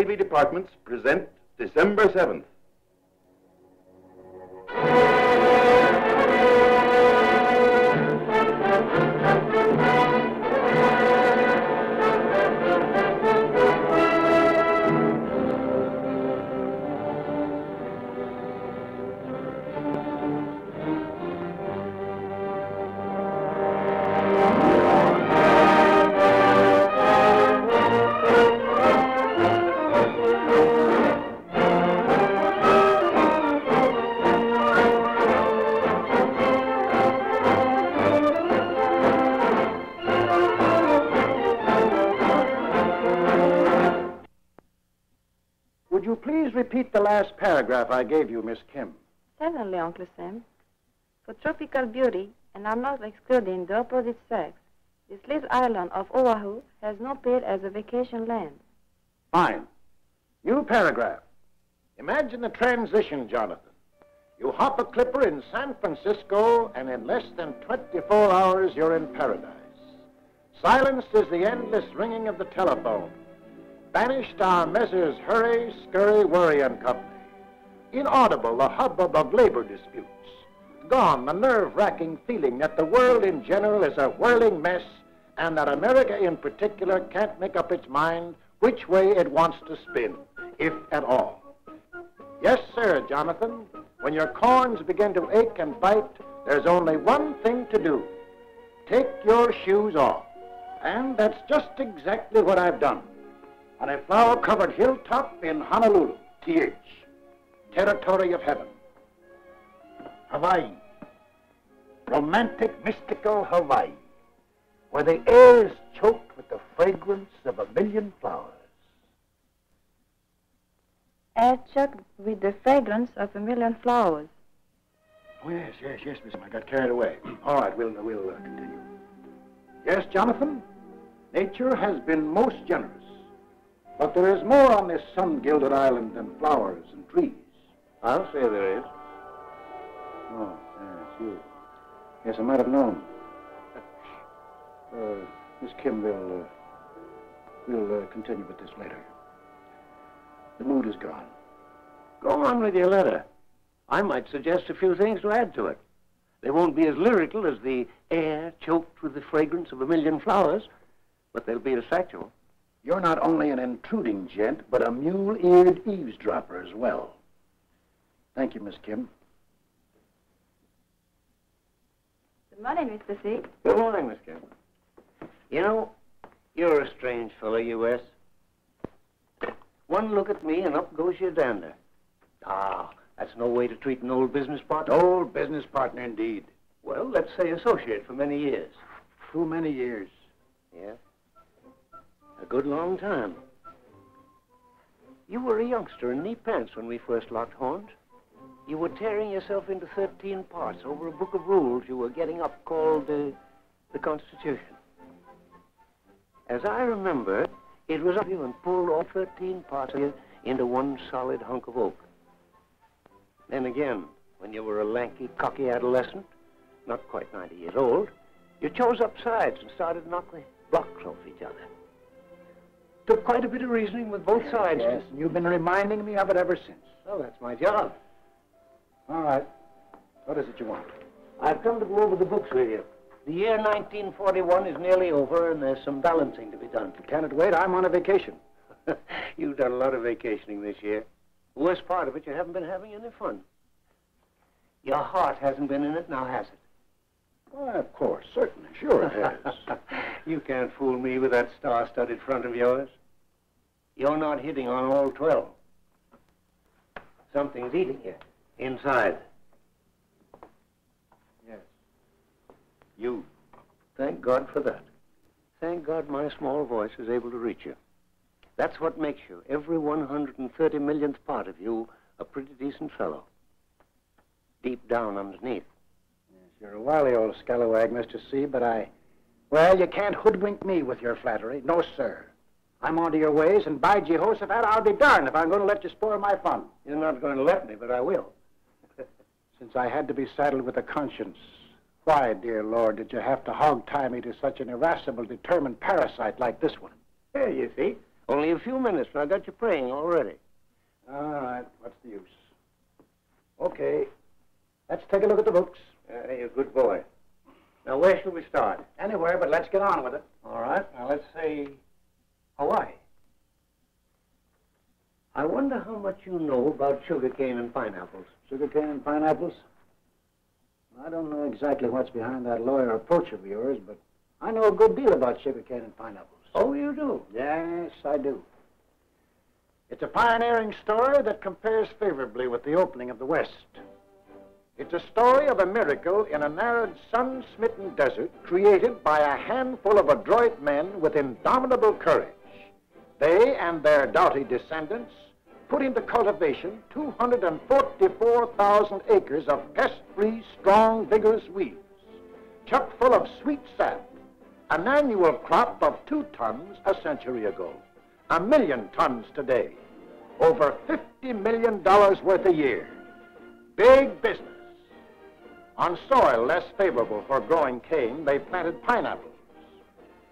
Navy departments present December 7th. Would you please repeat the last paragraph I gave you, Miss Kim? Certainly, Uncle Sam. For tropical beauty, and I'm not excluding the opposite sex, this little island of Oahu has no peer as a vacation land. Fine. New paragraph. Imagine the transition, Jonathan. You hop a clipper in San Francisco, and in less than 24 hours, you're in paradise. Silenced is the endless ringing of the telephone. Banished are Messrs. Hurry, Scurry, Worry and Company. Inaudible the hubbub of labor disputes. Gone the nerve-wracking feeling that the world in general is a whirling mess and that America in particular can't make up its mind which way it wants to spin, if at all. Yes, sir, Jonathan. When your corns begin to ache and bite, there's only one thing to do. Take your shoes off. And that's just exactly what I've done. On a flower-covered hilltop in Honolulu, TH, territory of heaven. Hawaii, romantic, mystical Hawaii, where the air is choked with the fragrance of a million flowers. Air choked with the fragrance of a million flowers. Oh, yes, Miss. I got carried away. All right, we'll continue. Yes, Jonathan, nature has been most generous. But there is more on this sun-gilded island than flowers and trees. I'll say there is. Oh, yes, you. Yes, I might have known. Miss Kim, we'll continue with this later. The mood is gone. Go on with your letter. I might suggest a few things to add to it. They won't be as lyrical as the air choked with the fragrance of a million flowers, but they'll be as factual. You're not only an intruding gent, but a mule-eared eavesdropper as well. Thank you, Miss Kim. Good morning, Mr. C. Good morning, Miss Kim. You know, you're a strange fellow, U.S. One look at me and up goes your dander. Ah, that's no way to treat an old business partner. Old business partner, indeed. Well, let's say associate for many years. Too many years. Yeah. A good long time. You were a youngster in knee pants when we first locked horns. You were tearing yourself into 13 parts over a book of rules you were getting up called the Constitution. As I remember, it was up you and pulled all 13 parts of you into one solid hunk of oak. Then again, when you were a lanky, cocky adolescent, not quite 90 years old, you chose up sides and started knocking blocks off each other. Took quite a bit of reasoning with both sides. Yes, and you've been reminding me of it ever since. Well, that's my job. All right. What is it you want? I've come to go over the books with you. The year 1941 is nearly over, and there's some balancing to be done. Can it wait? I'm on a vacation. You've done a lot of vacationing this year. The worst part of it, you haven't been having any fun. Your heart hasn't been in it, now has it? Why, of course, certainly. Sure it has. You can't fool me with that star-studded front of yours. You're not hitting on all 12. Something's eating you inside. Yes. You. Thank God for that. Thank God my small voice is able to reach you. That's what makes you, every 130 millionth part of you, a pretty decent fellow. Deep down underneath. Yes, you're a wily old scalawag, Mr. C, but well, you can't hoodwink me with your flattery. No, sir. I'm onto your ways, and by Jehoshaphat, I'll be darned if I'm going to let you spoil my fun. You're not going to let me, but I will. Since I had to be saddled with a conscience, why, dear Lord, did you have to hog-tie me to such an irascible, determined parasite like this one? Here, you see, Only a few minutes, and I got you praying already. All right, what's the use? Okay, let's take a look at the books. You're a good boy. Now, where shall we start? Anywhere, but let's get on with it. All right, now let's say Hawaii. I wonder how much you know about sugarcane and pineapples. Sugarcane and pineapples? I don't know exactly what's behind that lawyer approach of yours, but I know a good deal about sugarcane and pineapples. Oh, you do? Yes, I do. It's a pioneering story that compares favorably with the opening of the West. It's a story of a miracle in an arid, sun-smitten desert created by a handful of adroit men with indomitable courage. They and their doughty descendants put into cultivation 244,000 acres of pest-free, strong, vigorous weeds, chock full of sweet sap, an annual crop of 2 tons a century ago, 1 million tons today, over $50 million worth a year. Big business. On soil less favorable for growing cane, they planted pineapples.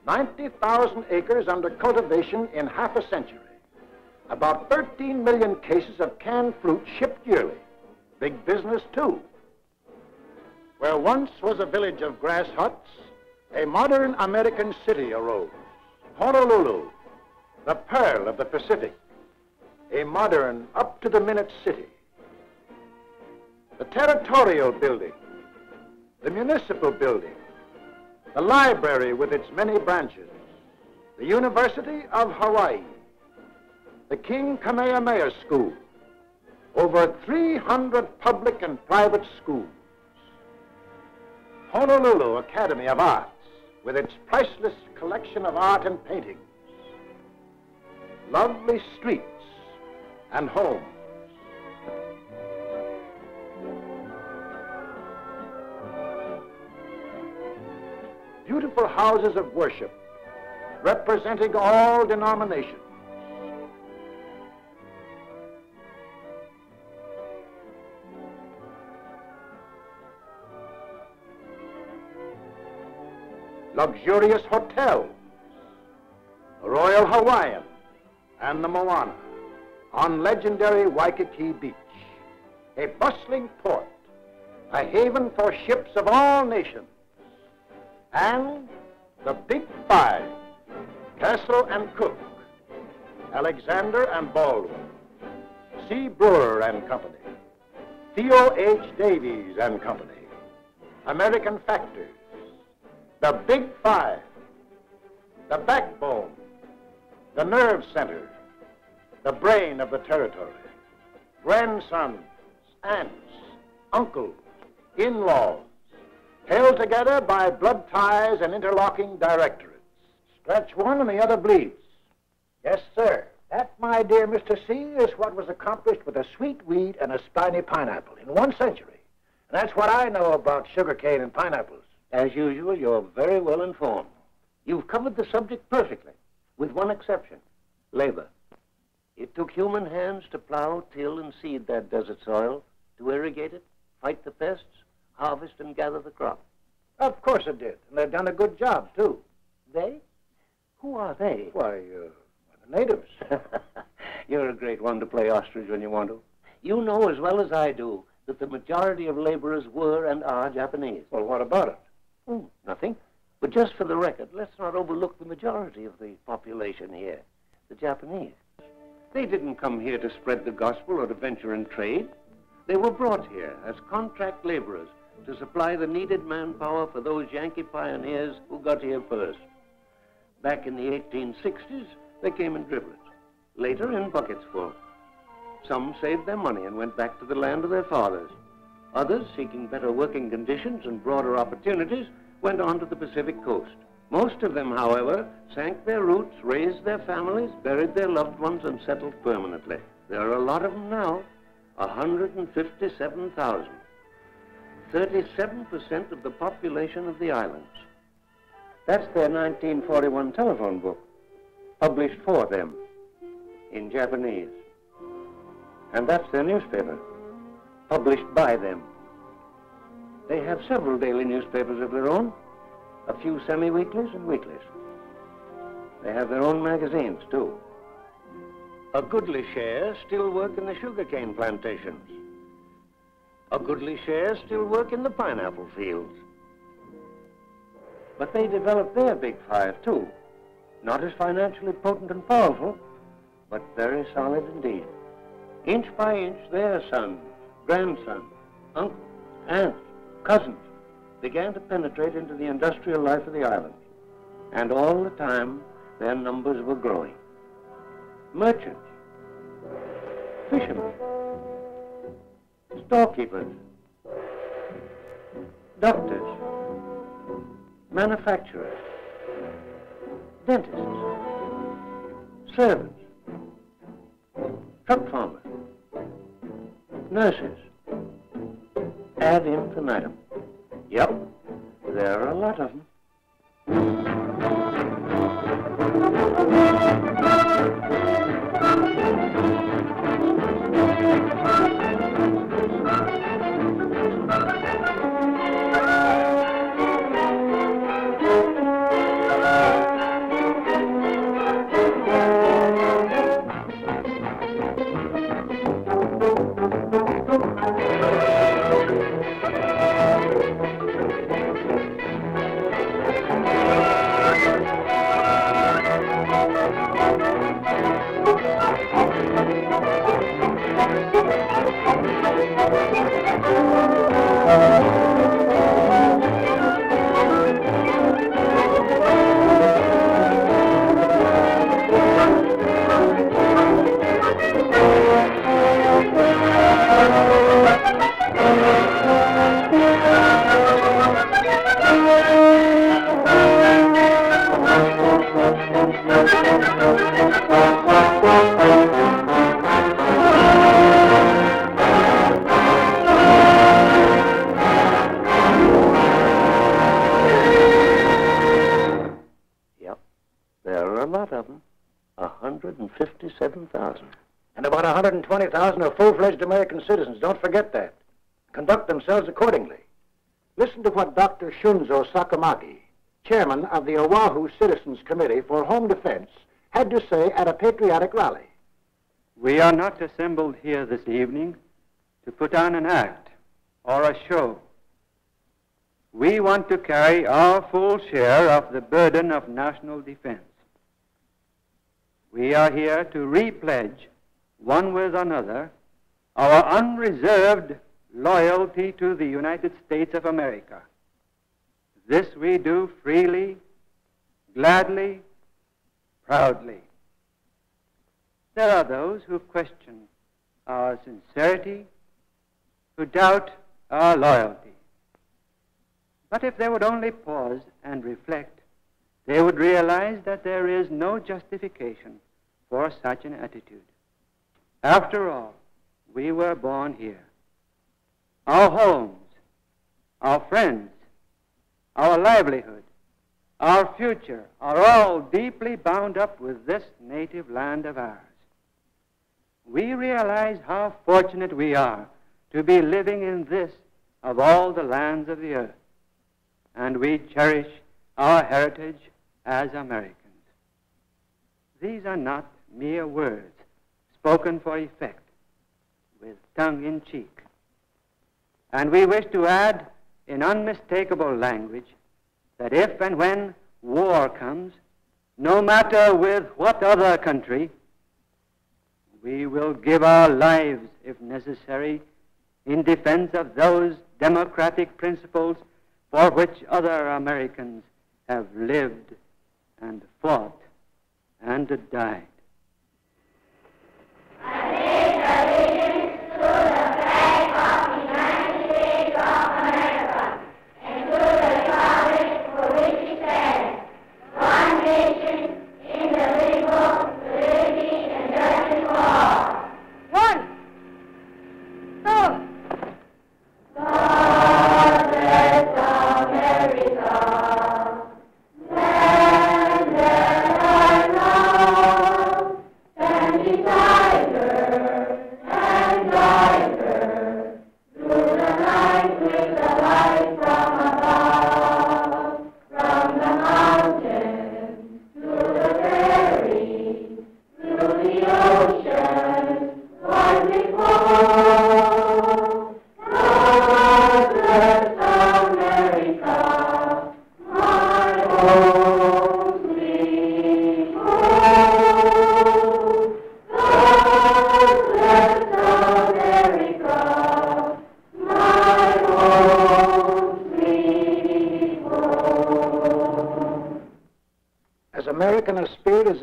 90,000 acres under cultivation in half a century. About 13 million cases of canned fruit shipped yearly. Big business, too. Where once was a village of grass huts, a modern American city arose. Honolulu, the pearl of the Pacific. A modern, up-to-the-minute city. The territorial building, the municipal building, the library with its many branches, the University of Hawaii, the King Kamehameha School, over 300 public and private schools, Honolulu Academy of Arts with its priceless collection of art and paintings, lovely streets and homes. Beautiful houses of worship representing all denominations. Luxurious hotels, the Royal Hawaiian and the Moana on legendary Waikiki Beach, a bustling port, a haven for ships of all nations, and the Big Five, Castle and Cook, Alexander and Baldwin, C. Brewer and Company, Theo H. Davies and Company, American Factors, the Big Five, the backbone, the nerve center, the brain of the territory, grandsons, aunts, uncles, in-laws, held together by blood ties and interlocking directorates. Scratch one and the other bleeds. Yes, sir. That, my dear Mr. C., is what was accomplished with a sweet weed and a spiny pineapple in 1 century. And that's what I know about sugarcane and pineapples. As usual, you're very well informed. You've covered the subject perfectly, with one exception, labor. It took human hands to plow, till, and seed that desert soil, to irrigate it, fight the pests, harvest and gather the crop. Of course it did, and they've done a good job, too. They? Who are they? Why, the natives. You're a great one to play ostrich when you want to. You know as well as I do that the majority of laborers were and are Japanese. Well, what about it? Nothing. But just for the record, let's not overlook the majority of the population here, the Japanese. They didn't come here to spread the gospel or to venture in trade. They were brought here as contract laborers to supply the needed manpower for those Yankee pioneers who got here first. Back in the 1860s, they came in driblets. Later, in buckets full. Some saved their money and went back to the land of their fathers. Others, seeking better working conditions and broader opportunities, went on to the Pacific coast. Most of them, however, sank their roots, raised their families, buried their loved ones, and settled permanently. There are a lot of them now, 157,000. 37% of the population of the islands. That's their 1941 telephone book, published for them in Japanese. And that's their newspaper, published by them. They have several daily newspapers of their own, a few semi-weeklies and weeklies. They have their own magazines, too. A goodly share still work in the sugarcane plantations. A goodly share still work in the pineapple fields. But they developed their big five, too. Not as financially potent and powerful, but very solid indeed. Inch by inch, their sons, grandsons, uncles, aunts, cousins began to penetrate into the industrial life of the island. And all the time, their numbers were growing. Merchants, fishermen, storekeepers, doctors, manufacturers, dentists, servants, truck farmers, nurses, ad infinitum. Yep, there are a lot of them. There are a lot of them. 157,000. And about 120,000 are full-fledged American citizens. Don't forget that. Conduct themselves accordingly. Listen to what Dr. Shunzo Sakamaki, chairman of the Oahu Citizens Committee for Home Defense, had to say at a patriotic rally. We are not assembled here this evening to put on an act or a show. We want to carry our full share of the burden of national defense. We are here to repledge, one with another, our unreserved loyalty to the United States of America. This we do freely, gladly, proudly. There are those who question our sincerity, who doubt our loyalty. But if they would only pause and reflect, they would realize that there is no justification for such an attitude. After all, we were born here. Our homes, our friends, our livelihood, our future are all deeply bound up with this native land of ours. We realize how fortunate we are to be living in this of all the lands of the earth, and we cherish our heritage as Americans. These are not mere words spoken for effect, with tongue in cheek. And we wish to add in unmistakable language that if and when war comes, no matter with what other country, we will give our lives, if necessary, in defense of those democratic principles for which other Americans have lived and fought and died. America,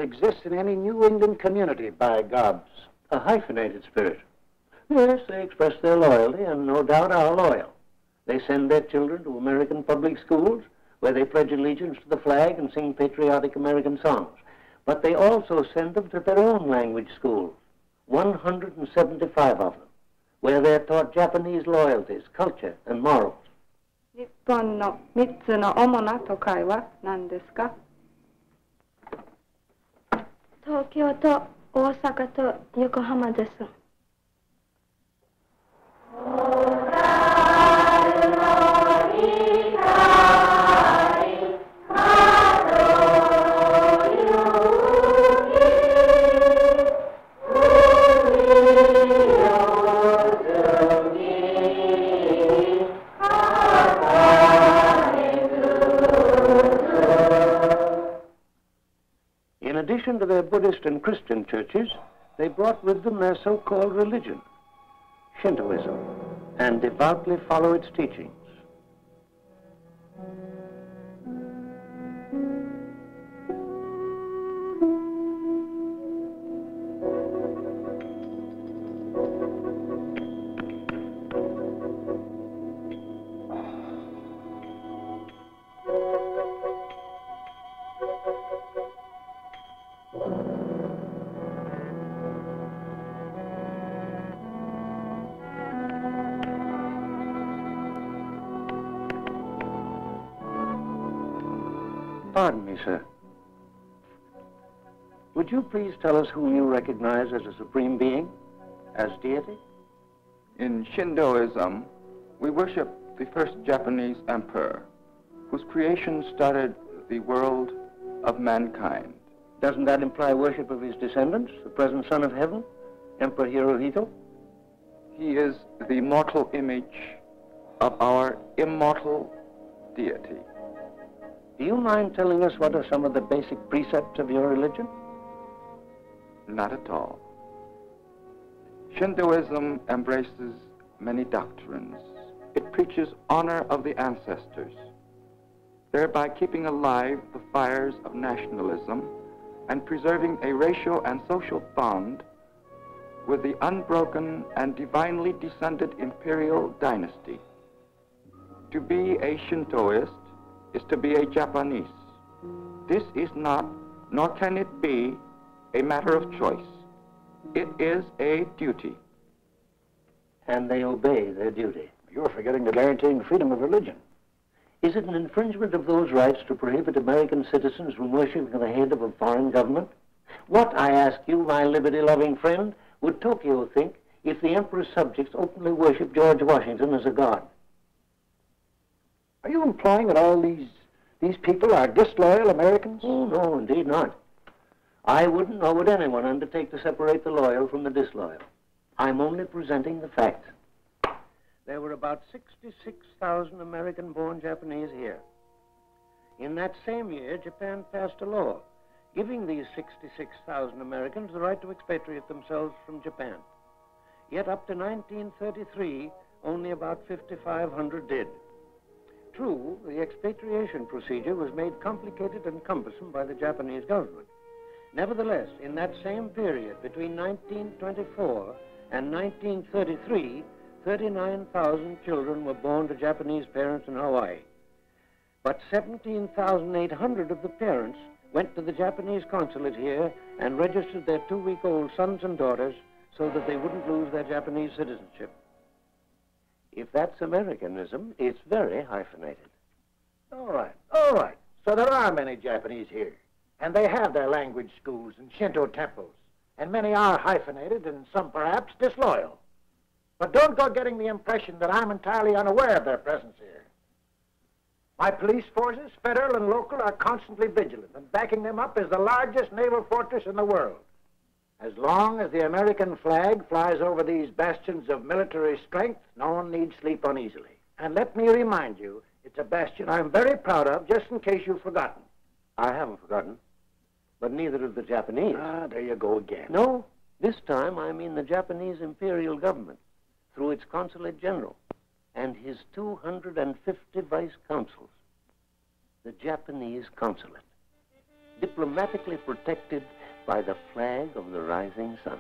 exists in any New England community, by gobs. A hyphenated spirit. Yes, they express their loyalty and no doubt are loyal. They send their children to American public schools where they pledge allegiance to the flag and sing patriotic American songs. But they also send them to their own language schools, 175 of them, where they're taught Japanese loyalties, culture, and morals. 日本の3つの主な都会は何ですか？東京と大阪と横浜です。In addition to their Buddhist and Christian churches, they brought with them their so-called religion, Shintoism, and devoutly follow its teachings. Pardon me, sir. Would you please tell us whom you recognize as a supreme being, as deity? In Shintoism, we worship the first Japanese emperor, whose creation started the world of mankind. Doesn't that imply worship of his descendants, the present son of heaven, Emperor Hirohito? He is the mortal image of our immortal deity. Do you mind telling us what are some of the basic precepts of your religion? Not at all. Shintoism embraces many doctrines. It preaches honor of the ancestors, thereby keeping alive the fires of nationalism and preserving a racial and social bond with the unbroken and divinely descended imperial dynasty. To be a Shintoist is to be a Japanese. This is not, nor can it be, a matter of choice. It is a duty. And they obey their duty. You're forgetting the guaranteeing freedom of religion. Is it an infringement of those rights to prohibit American citizens from worshiping the head of a foreign government? What, I ask you, my liberty-loving friend, would Tokyo think if the emperor's subjects openly worship George Washington as a god? Are you implying that all these people are disloyal Americans? Oh, no, indeed not. I wouldn't, nor would anyone undertake to separate the loyal from the disloyal. I'm only presenting the facts. There were about 66,000 American-born Japanese here. In that same year, Japan passed a law giving these 66,000 Americans the right to expatriate themselves from Japan. Yet up to 1933, only about 5,500 did. True, the expatriation procedure was made complicated and cumbersome by the Japanese government. Nevertheless, in that same period, between 1924 and 1933, 39,000 children were born to Japanese parents in Hawaii. But 17,800 of the parents went to the Japanese consulate here and registered their 2-week-old sons and daughters so that they wouldn't lose their Japanese citizenship. If that's Americanism, it's very hyphenated. All right. So there are many Japanese here, and they have their language schools and Shinto temples, and many are hyphenated and some perhaps disloyal. But don't go getting the impression that I'm entirely unaware of their presence here. My police forces, federal and local, are constantly vigilant, and backing them up is the largest naval fortress in the world. As long as the American flag flies over these bastions of military strength, no one need sleep uneasily. And let me remind you, it's a bastion I'm very proud of, just in case you've forgotten. I haven't forgotten, but neither have the Japanese. Ah, there you go again. No, this time I mean the Japanese imperial government, through its consulate general and his 250 vice consuls. The Japanese consulate, diplomatically protected by the flag of the rising sun.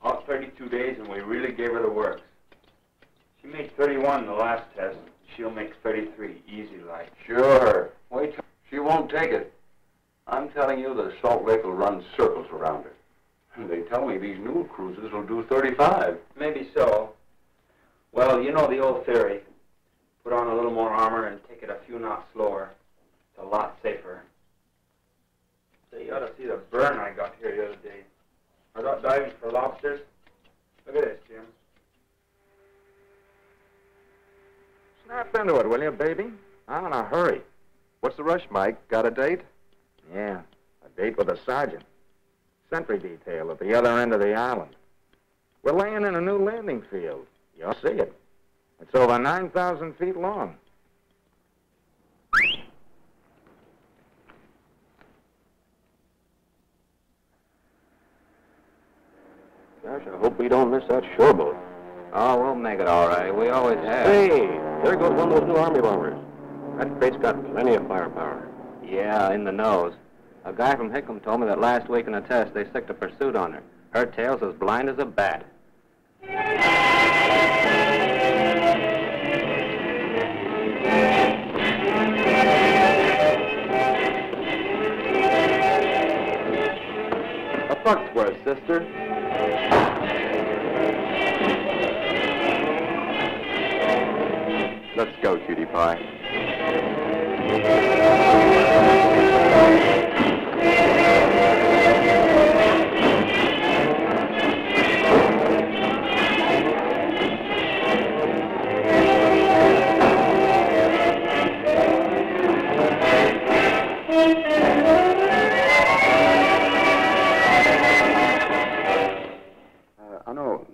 All 32 days, and we really gave her the works. She made 31 the last test. She'll make 33, easy like. Sure. Wait, she won't take it. I'm telling you, the Salt Lake will run circles around her. They tell me these new cruises will do 35. Maybe so. Well, you know the old theory. Put on a little more armor and take it a few knots slower. It's a lot safer. Say, you ought to see the burn I got here the other day. I got diving for lobsters. Look at this, Jim. Snap into it, will you, baby? I'm in a hurry. What's the rush, Mike? Got a date? Yeah, a date with a sergeant. Sentry detail at the other end of the island. We're laying in a new landing field. You'll see it. It's over 9,000 feet long. Gosh, I hope we don't miss that shoreboat. Oh, we'll make it all right. We always have. Hey, there goes one of those new Army bombers. That crate's got plenty of firepower. Yeah, in the nose. A guy from Hickam told me that last week in a test they sicked a pursuit on her. Her tail's as blind as a bat. A buck's worth, sister. Let's go, cutie pie.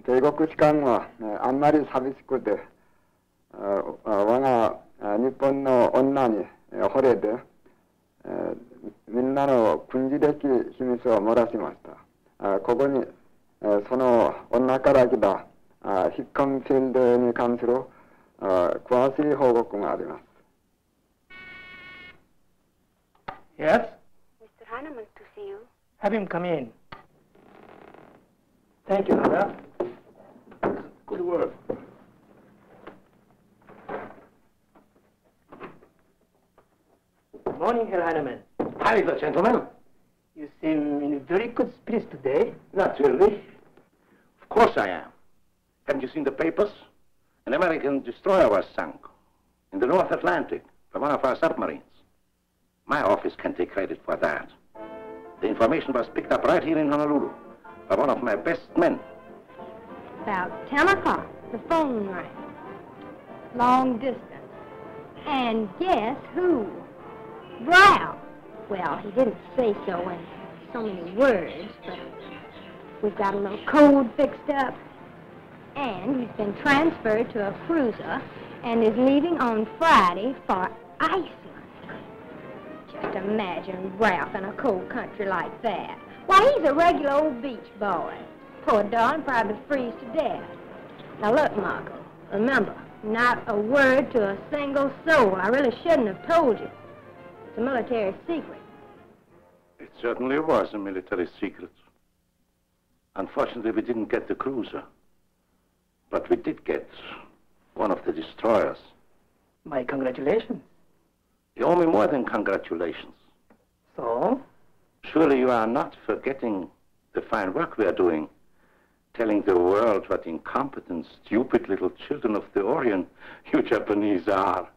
대국機関はあんまり寂しくて我が日本の女に惚れてみんなの軍事的秘密を漏らしました。ここにその女から来た引っ込み制度に関する詳しい報告があります。Yes? Mr. Heinemann to see you. Have him come in. Thank you, Hada. Good work. Good morning, Herr Heinemann. Hi, the gentleman. You seem in very good spirits today. Naturally. Of course I am. Haven't you seen the papers? An American destroyer was sunk in the North Atlantic by one of our submarines. My office can take credit for that. The information was picked up right here in Honolulu by one of my best men. About 10 o'clock, the phone rang. Long distance. And guess who? Ralph. Well, he didn't say so in so many words, but we've got a little code fixed up. And he's been transferred to a cruiser and is leaving on Friday for Iceland. Just imagine Ralph in a cold country like that. Why, he's a regular old beach boy. Poor darling probably freeze to death. Now look, Marco, remember, not a word to a single soul. I really shouldn't have told you. It's a military secret. It certainly was a military secret. Unfortunately, we didn't get the cruiser. But we did get one of the destroyers. My congratulations. You owe me more than congratulations. So? Surely you are not forgetting the fine work we are doing, telling the world what incompetent, stupid little children of the Orient you Japanese are.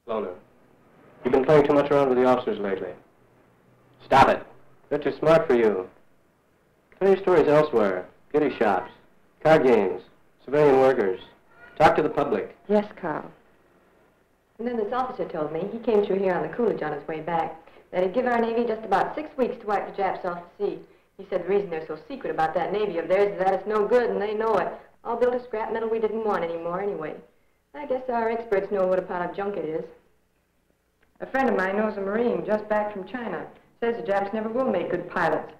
Loner, you've been playing too much around with the officers lately. Stop it. They're too smart for you. Tell your stories elsewhere. Kitty shops, card games, civilian workers. Talk to the public. Yes, Carl. And then this officer told me, he came through here on the Coolidge on his way back, that he'd give our Navy just about 6 weeks to wipe the Japs off the sea. He said the reason they're so secret about that Navy of theirs is that it's no good, and they know it. All built of scrap metal we didn't want anymore anyway. I guess our experts know what a pile of junk it is. A friend of mine knows a Marine just back from China. Says the Japs never will make good pilots.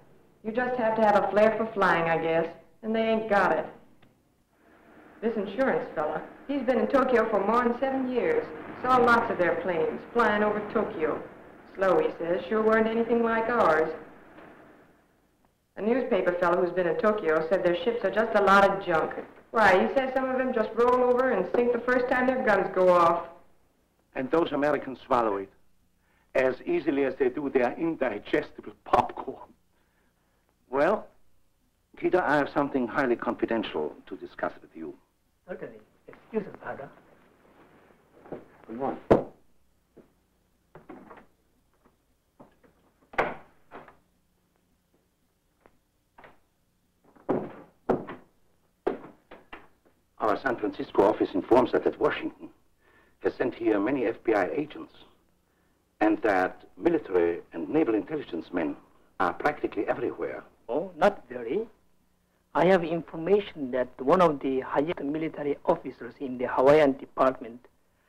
You just have to have a flair for flying, I guess, and they ain't got it. This insurance fella, he's been in Tokyo for more than 7 years. Saw lots of their planes flying over Tokyo. Slow, he says, sure weren't anything like ours. A newspaper fellow who's been in Tokyo said their ships are just a lot of junk. Why, he says some of them just roll over and sink the first time their guns go off. And those Americans swallow it as easily as they do their indigestible popcorn. Well, Peter, I have something highly confidential to discuss with you. Certainly. Excuse us, Father. Good morning. Our San Francisco office informs us that Washington has sent here many FBI agents and that military and naval intelligence men are practically everywhere. Oh, not very. I have information that one of the highest military officers in the Hawaiian department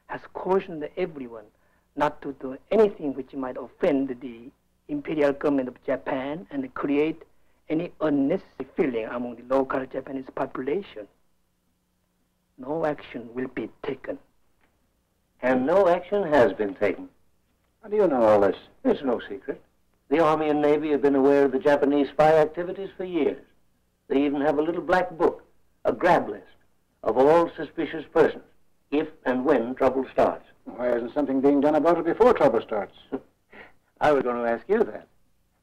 has cautioned everyone not to do anything which might offend the imperial government of Japan and create any unnecessary feeling among the local Japanese population. No action will be taken. And no action has been taken. How do you know all this? It's no secret. The Army and Navy have been aware of the Japanese spy activities for years. They even have a little black book, a grab list, of all suspicious persons, if and when trouble starts. Why isn't something being done about it before trouble starts? I was going to ask you that,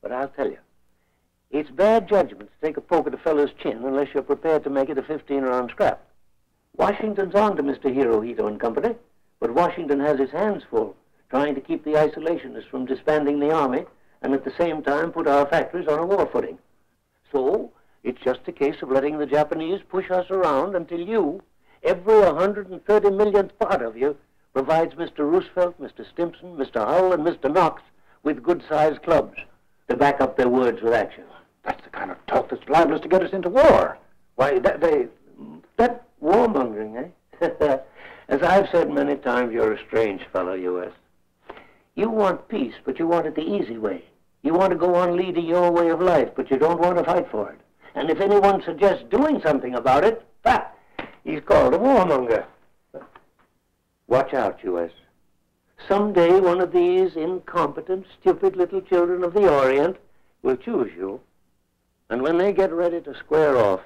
but I'll tell you. It's bad judgment to take a poke at a fellow's chin unless you're prepared to make it a 15-round scrap. Washington's on to Mr. Hirohito and company, but Washington has his hands full trying to keep the isolationists from disbanding the Army and at the same time put our factories on a war footing. So, it's just a case of letting the Japanese push us around until you, every 130 millionth part of you, provides Mr. Roosevelt, Mr. Stimson, Mr. Hull, and Mr. Knox with good-sized clubs to back up their words with action. That's the kind of talk that's liable to get us into war. Why, That warmongering, eh? As I've said many times, you're a strange fellow, U.S. You want peace, but you want it the easy way. You want to go on leading your way of life, but you don't want to fight for it. And if anyone suggests doing something about it, he's called a warmonger. Watch out, U.S. Someday one of these incompetent, stupid little children of the Orient will choose you. And when they get ready to square off,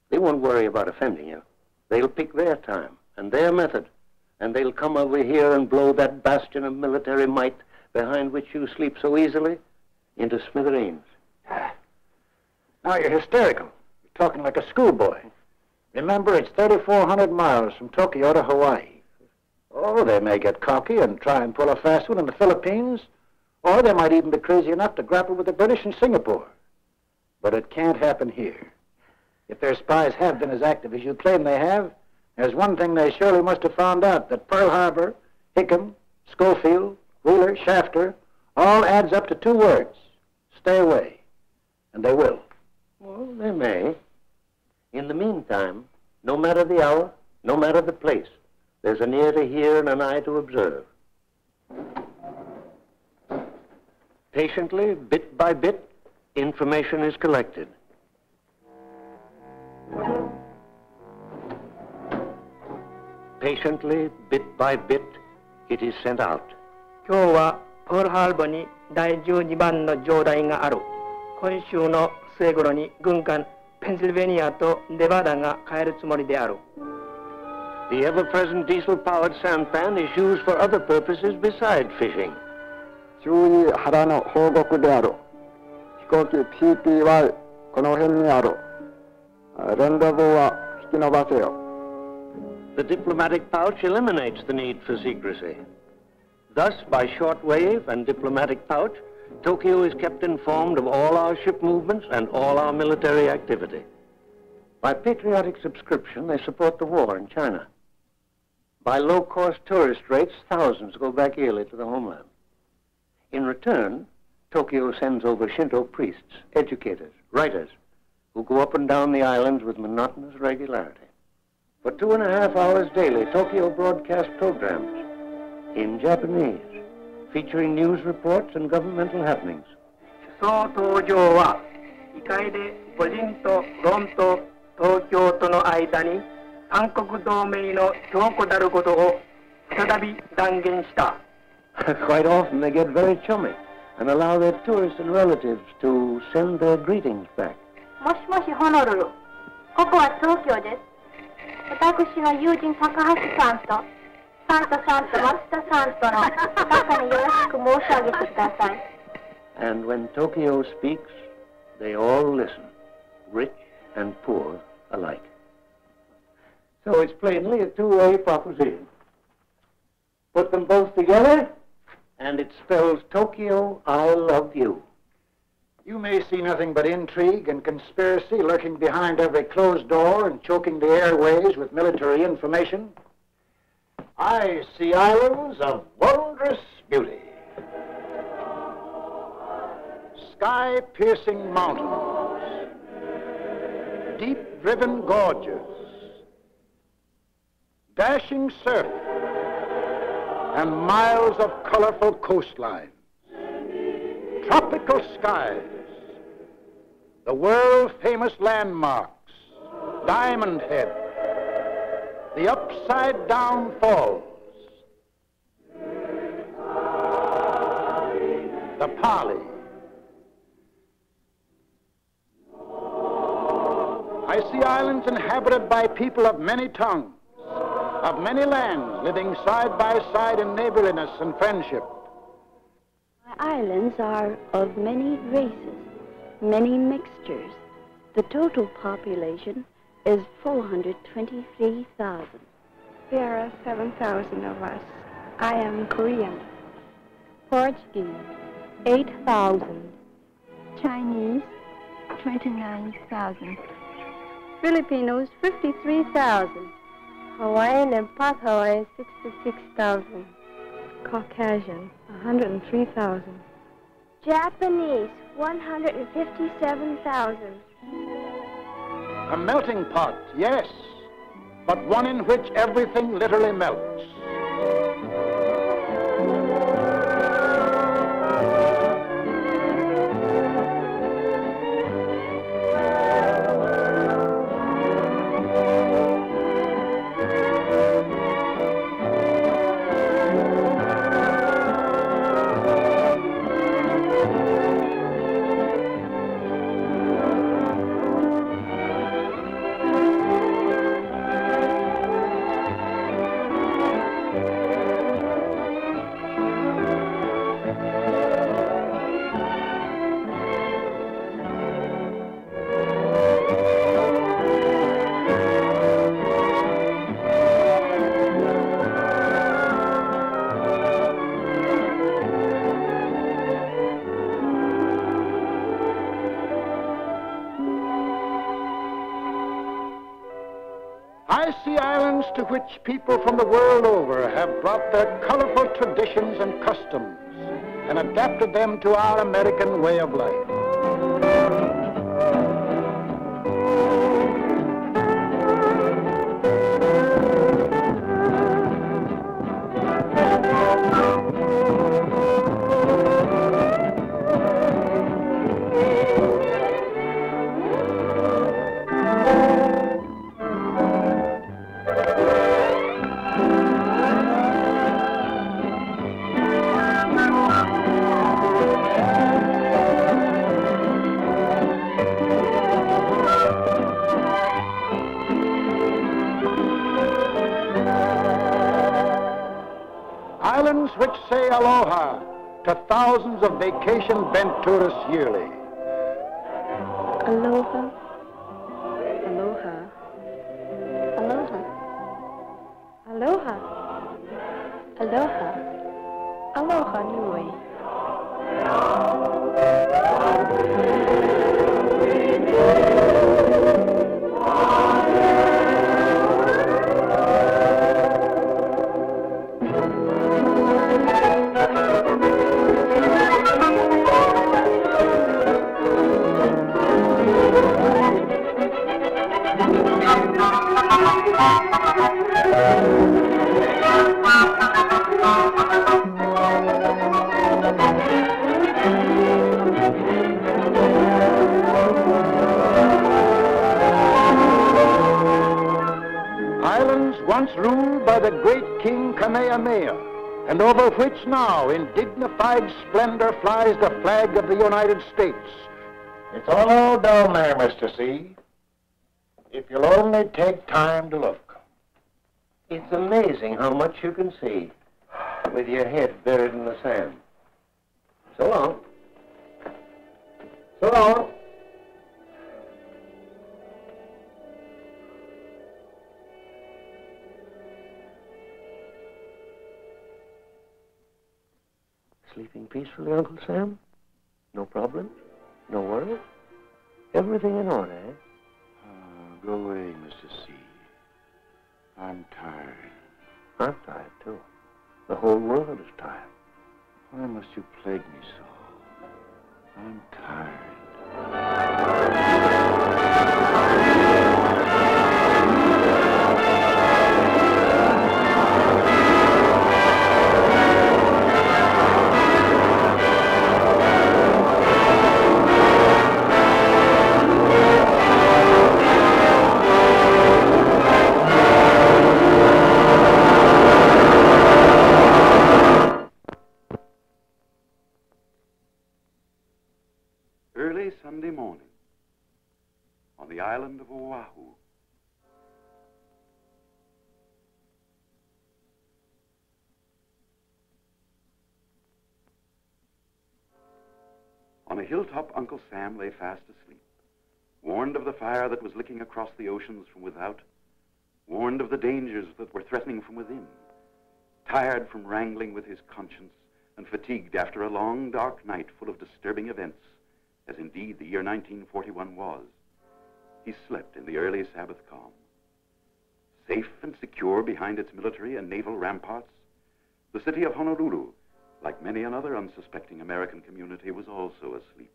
they won't worry about offending you. They'll pick their time and their method, and they'll come over here and blow that bastion of military might behind which you sleep so easily into smithereens. Now you're hysterical. You're talking like a schoolboy. Remember, it's 3,400 miles from Tokyo to Hawaii. Oh, they may get cocky and try and pull a fast one in the Philippines, or they might even be crazy enough to grapple with the British in Singapore. But it can't happen here. If their spies have been as active as you claim they have, there's one thing they surely must have found out, that Pearl Harbor, Hickam, Schofield, Wheeler, Shafter, all adds up to 2 words: stay away. And they will. Well, they may. In the meantime, no matter the hour, no matter the place, there's an ear to hear and an eye to observe. Patiently, bit by bit, information is collected. Patiently, bit by bit, it is sent out. 今日はポールハーバーに第12番の上代がある。今週の末頃に軍艦ペンシルベニアとネバダが帰るつもりである。The ever-present diesel-powered sampan is used for other purposes besides fishing. 注意腹の報告である。飛行機 PPY この辺にある。連絡は引き延ばせよ。The diplomatic pouch eliminates the need for secrecy. Thus, by shortwave and diplomatic pouch, Tokyo is kept informed of all our ship movements and all our military activity. By patriotic subscription, they support the war in China. By low-cost tourist rates, thousands go back yearly to the homeland. In return, Tokyo sends over Shinto priests, educators, writers, who go up and down the islands with monotonous regularity. For 2.5 hours daily, Tokyo broadcasts programs in Japanese, featuring news reports and governmental happenings. その登場は議会で個人と論と東京との間に三国同盟の証拠であることを再び断言した。Quite often they get very chummy and allow their tourists and relatives to send their greetings back. もしもしホノルル。ここは東京です。私の友人高橋さんとサンタさんと松田さんとの中によろしく申し上げてください。And when Tokyo speaks, they all listen, rich and poor alike. So it's plainly a two-way proposition. Put them both together, and it spells Tokyo, I love you. You may see nothing but intrigue and conspiracy lurking behind every closed door and choking the airways with military information. I see islands of wondrous beauty, sky-piercing mountains, deep-driven gorges, dashing surf, and miles of colorful coastlines, tropical skies, the world-famous landmarks, Diamond Head, the upside-down falls, the Pali. I see islands inhabited by people of many tongues, of many lands, living side by side in neighborliness and friendship. Islands are of many races, many mixtures. The total population is 423,000. There are 7,000 of us. I am Korean. Portuguese, 8,000. Chinese, 29,000. Filipinos, 53,000. Hawaiian and Part Hawaiian, 66,000. Caucasian, 103,000. Japanese, 157,000. A melting pot, yes, but one in which everything literally melts. to which people from the world over have brought their colorful traditions and customs and adapted them to our American way of life. Islands which say aloha to thousands of vacation-bent tourists yearly. Aloha. Aloha. Aloha. Aloha. Aloha. Aloha nui. Islands once ruled by the great King Kamehameha, and over which now in dignified splendor flies the flag of the United States. It's all down there, Mr. C. If you'll only take time to look. It's amazing how much you can see with your head buried in the sand. So long. So long. Sleeping peacefully, Uncle Sam? No problems? No worries? Everything in order, eh? Go away, Mr. C. I'm tired. I'm tired, too. The whole world is tired. Why must you plague me so? I'm tired. Early Sunday morning on the island of Oahu. On a hilltop, Uncle Sam lay fast asleep, warned of the fire that was licking across the oceans from without, warned of the dangers that were threatening from within, tired from wrangling with his conscience and fatigued after a long, dark night full of disturbing events, as indeed the year 1941 was. He slept in the early Sabbath calm. Safe and secure behind its military and naval ramparts, the city of Honolulu, like many another unsuspecting American community, was also asleep.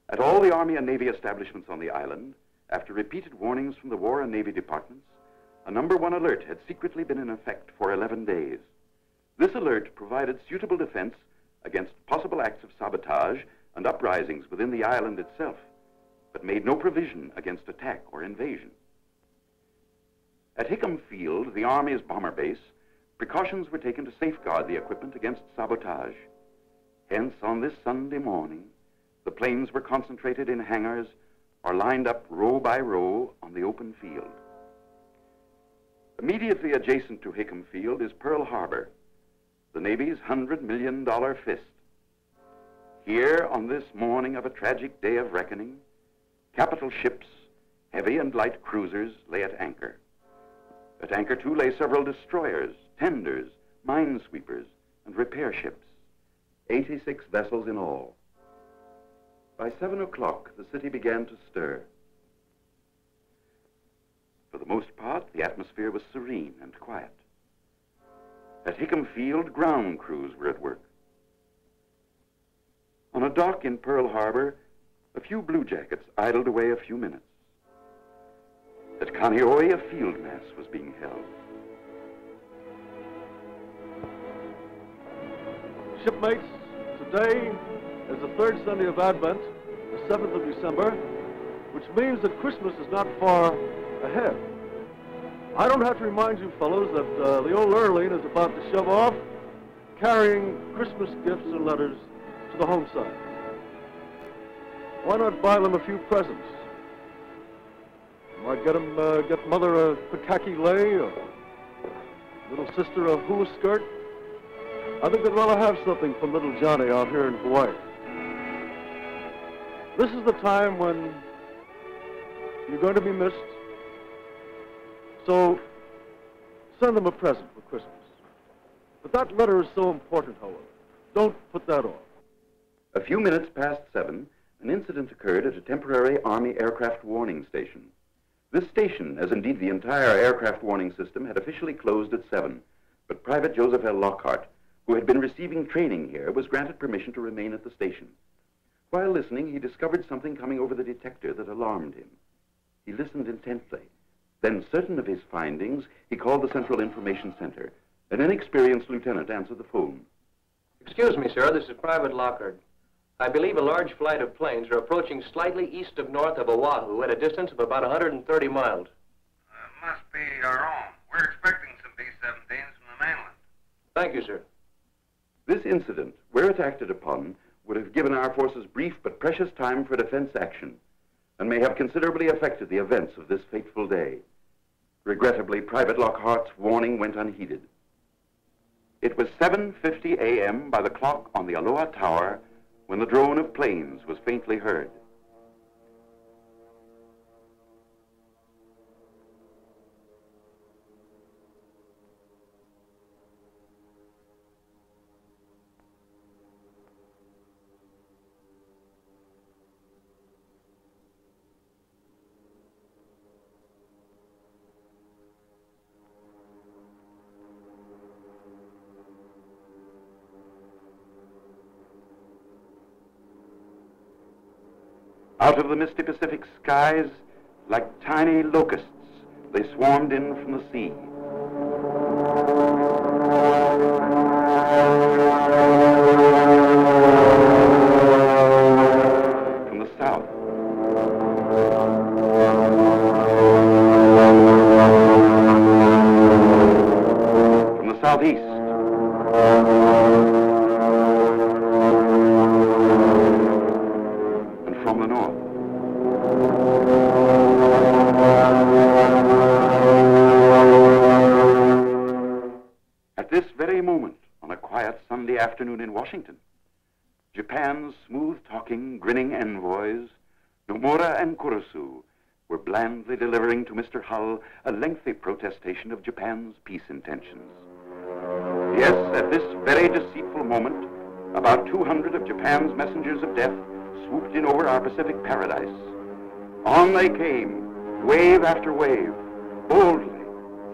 At all the Army and Navy establishments on the island, after repeated warnings from the War and Navy departments, a No. 1 alert had secretly been in effect for 11 days. This alert provided suitable defense against possible acts of sabotage and uprisings within the island itself, but made no provision against attack or invasion. At Hickam Field, the Army's bomber base, precautions were taken to safeguard the equipment against sabotage. Hence, on this Sunday morning, the planes were concentrated in hangars or lined up row by row on the open field. Immediately adjacent to Hickam Field is Pearl Harbor, the Navy's $100 million fist. Here, on this morning of a tragic day of reckoning, capital ships, heavy and light cruisers, lay at anchor. At anchor, too, lay several destroyers, tenders, minesweepers, and repair ships, 86 vessels in all. By 7 o'clock, the city began to stir. For the most part, the atmosphere was serene and quiet. At Hickam Field, ground crews were at work. On a dock in Pearl Harbor, a few bluejackets idled away a few minutes. At Kaneohe, a field mass was being held. Shipmates, today is the third Sunday of Advent, the 7th of December, which means that Christmas is not far ahead. I don't have to remind you fellows that the old Lurleen is about to shove off, carrying Christmas gifts and letters to the home side. Why not buy them a few presents? Might get Mother a Pikaki lei, or little sister a hula skirt. I think they'd rather have something from little Johnny out here in Hawaii. This is the time when you're going to be missed. So send them a present for Christmas. But that letter is so important, however. Don't put that off. A few minutes past 7, an incident occurred at a temporary Army aircraft warning station. This station, as indeed the entire aircraft warning system, had officially closed at 7, but Private Joseph L. Lockhart, who had been receiving training here, was granted permission to remain at the station. While listening, he discovered something coming over the detector that alarmed him. He listened intently. Then, certain of his findings, he called the Central Information Center. An inexperienced lieutenant answered the phone. Excuse me, sir, this is Private Lockhart. I believe a large flight of planes are approaching slightly east of north of Oahu at a distance of about 130 miles. Must be our own. We're expecting some B-17s from the mainland. Thank you, sir. This incident, where it acted upon, would have given our forces brief but precious time for defense action, and may have considerably affected the events of this fateful day. Regrettably, Private Lockhart's warning went unheeded. It was 7:50 a.m. by the clock on the Aloha Tower when the drone of planes was faintly heard. Out of the misty Pacific skies, like tiny locusts, they swarmed in from the sea. From the south. From the southeast. From the north. At this very moment, on a quiet Sunday afternoon in Washington, Japan's smooth-talking, grinning envoys, Nomura and Kurosu, were blandly delivering to Mr. Hull a lengthy protestation of Japan's peace intentions. Yes, at this very deceitful moment, about 200 of Japan's messengers of death swooped in over our Pacific paradise. On they came, wave after wave, boldly,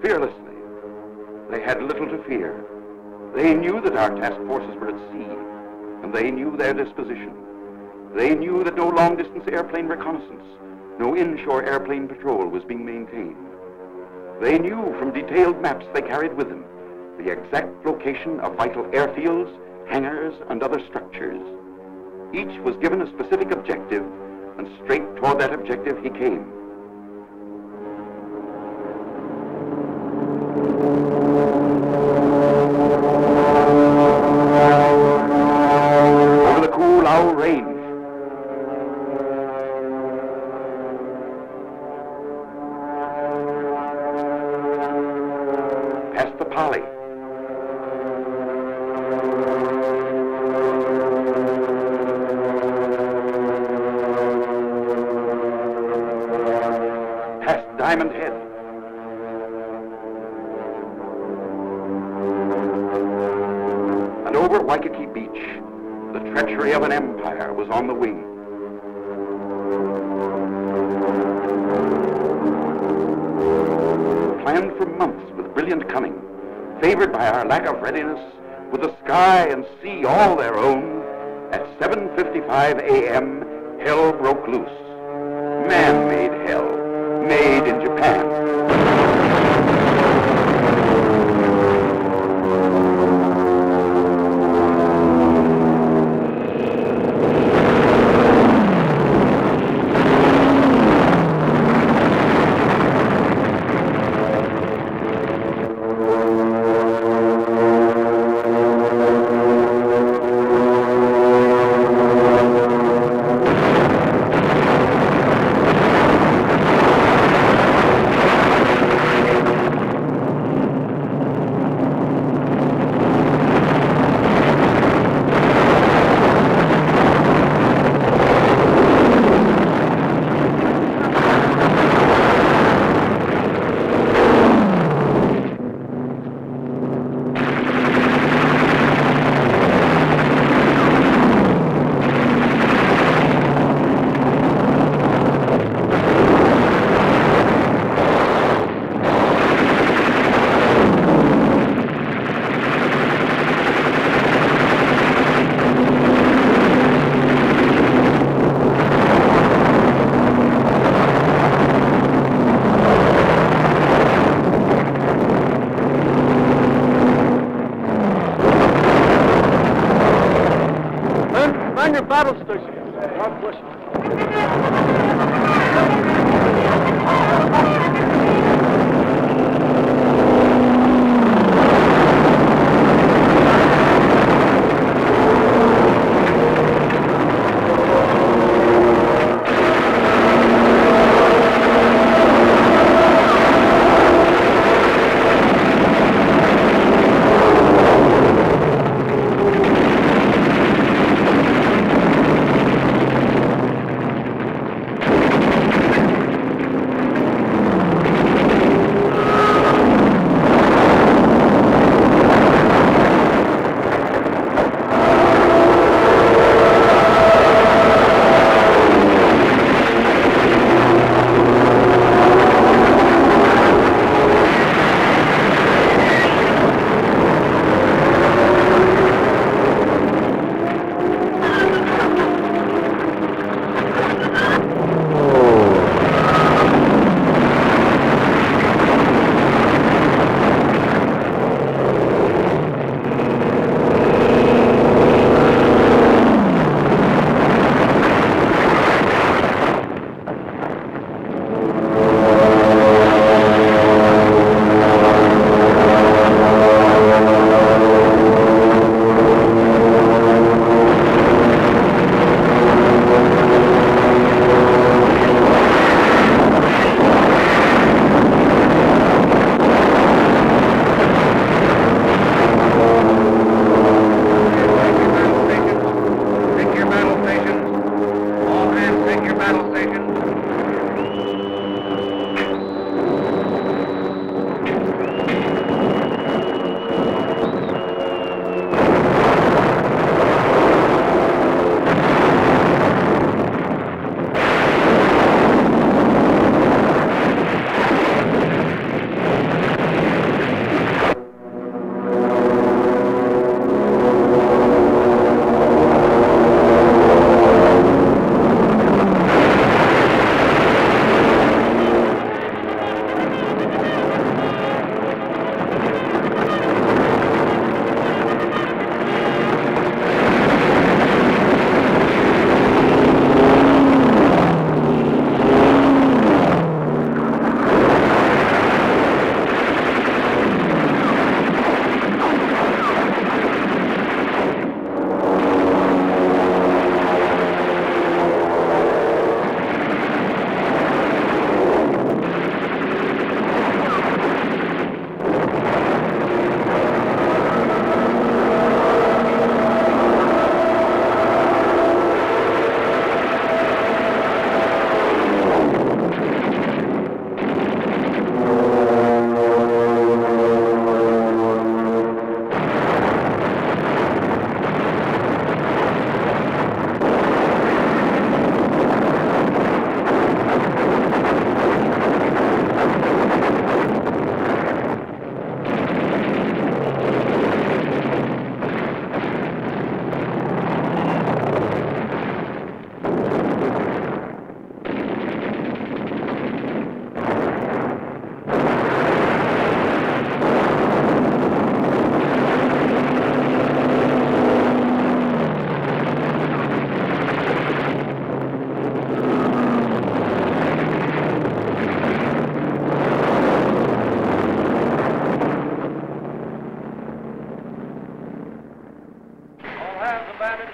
fearlessly. They had little to fear. They knew that our task forces were at sea, and they knew their disposition. They knew that no long-distance airplane reconnaissance, no inshore airplane patrol was being maintained. They knew from detailed maps they carried with them the exact location of vital airfields, hangars, and other structures. Each was given a specific objective, and straight toward that objective he came. Over the Koolau Range. Past the Pali. Diamond Head. And over Waikiki Beach, the treachery of an empire was on the wing. planned for months with brilliant cunning, favored by our lack of readiness, with the sky and sea all their own, at 7:55 a.m., hell broke loose. Man-made hell, made in Japan. Find your battle station. God bless you.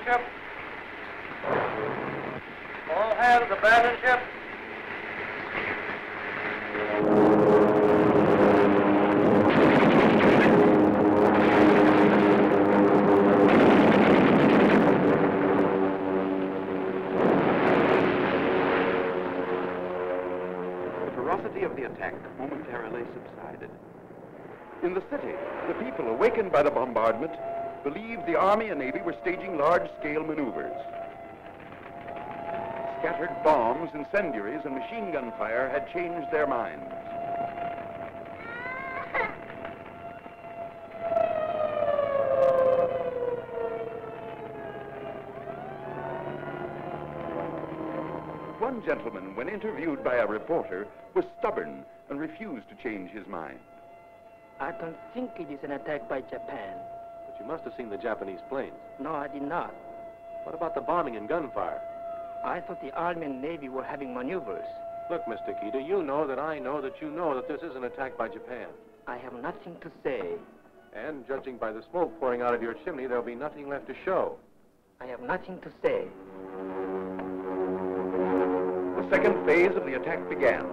ship. All hands abandon ship. The ferocity of the attack momentarily subsided. In the city, the people, awakened by the bombardment, believed the Army and Navy were staging large-scale maneuvers. Scattered bombs, incendiaries, and machine gun fire had changed their minds. One gentleman, when interviewed by a reporter, was stubborn and refused to change his mind. I don't think it is an attack by Japan. But you must have seen the Japanese planes. No, I did not. What about the bombing and gunfire? I thought the Army and Navy were having maneuvers. Look, Mr. Kita, you know that I know that you know that this is an attack by Japan. I have nothing to say. And judging by the smoke pouring out of your chimney, there'll be nothing left to show. I have nothing to say. The second phase of the attack began.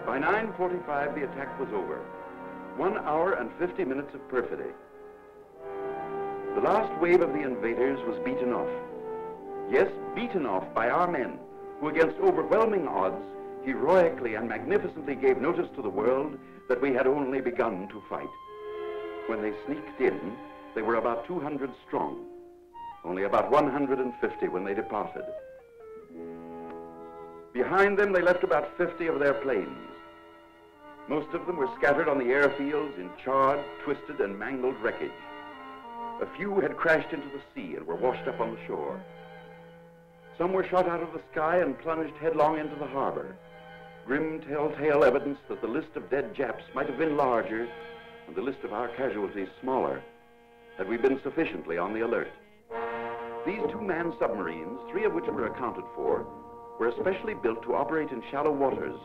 By 9:45, the attack was over. 1 hour and 50 minutes of perfidy. The last wave of the invaders was beaten off. Yes, beaten off by our men, who against overwhelming odds, heroically and magnificently gave notice to the world that we had only begun to fight. When they sneaked in, they were about 200 strong, only about 150 when they departed. Behind them, they left about 50 of their planes. Most of them were scattered on the airfields in charred, twisted, and mangled wreckage. A few had crashed into the sea and were washed up on the shore. Some were shot out of the sky and plunged headlong into the harbor. Grim telltale evidence that the list of dead Japs might have been larger and the list of our casualties smaller had we been sufficiently on the alert. These two-man submarines, 3 of which were accounted for, were especially built to operate in shallow waters,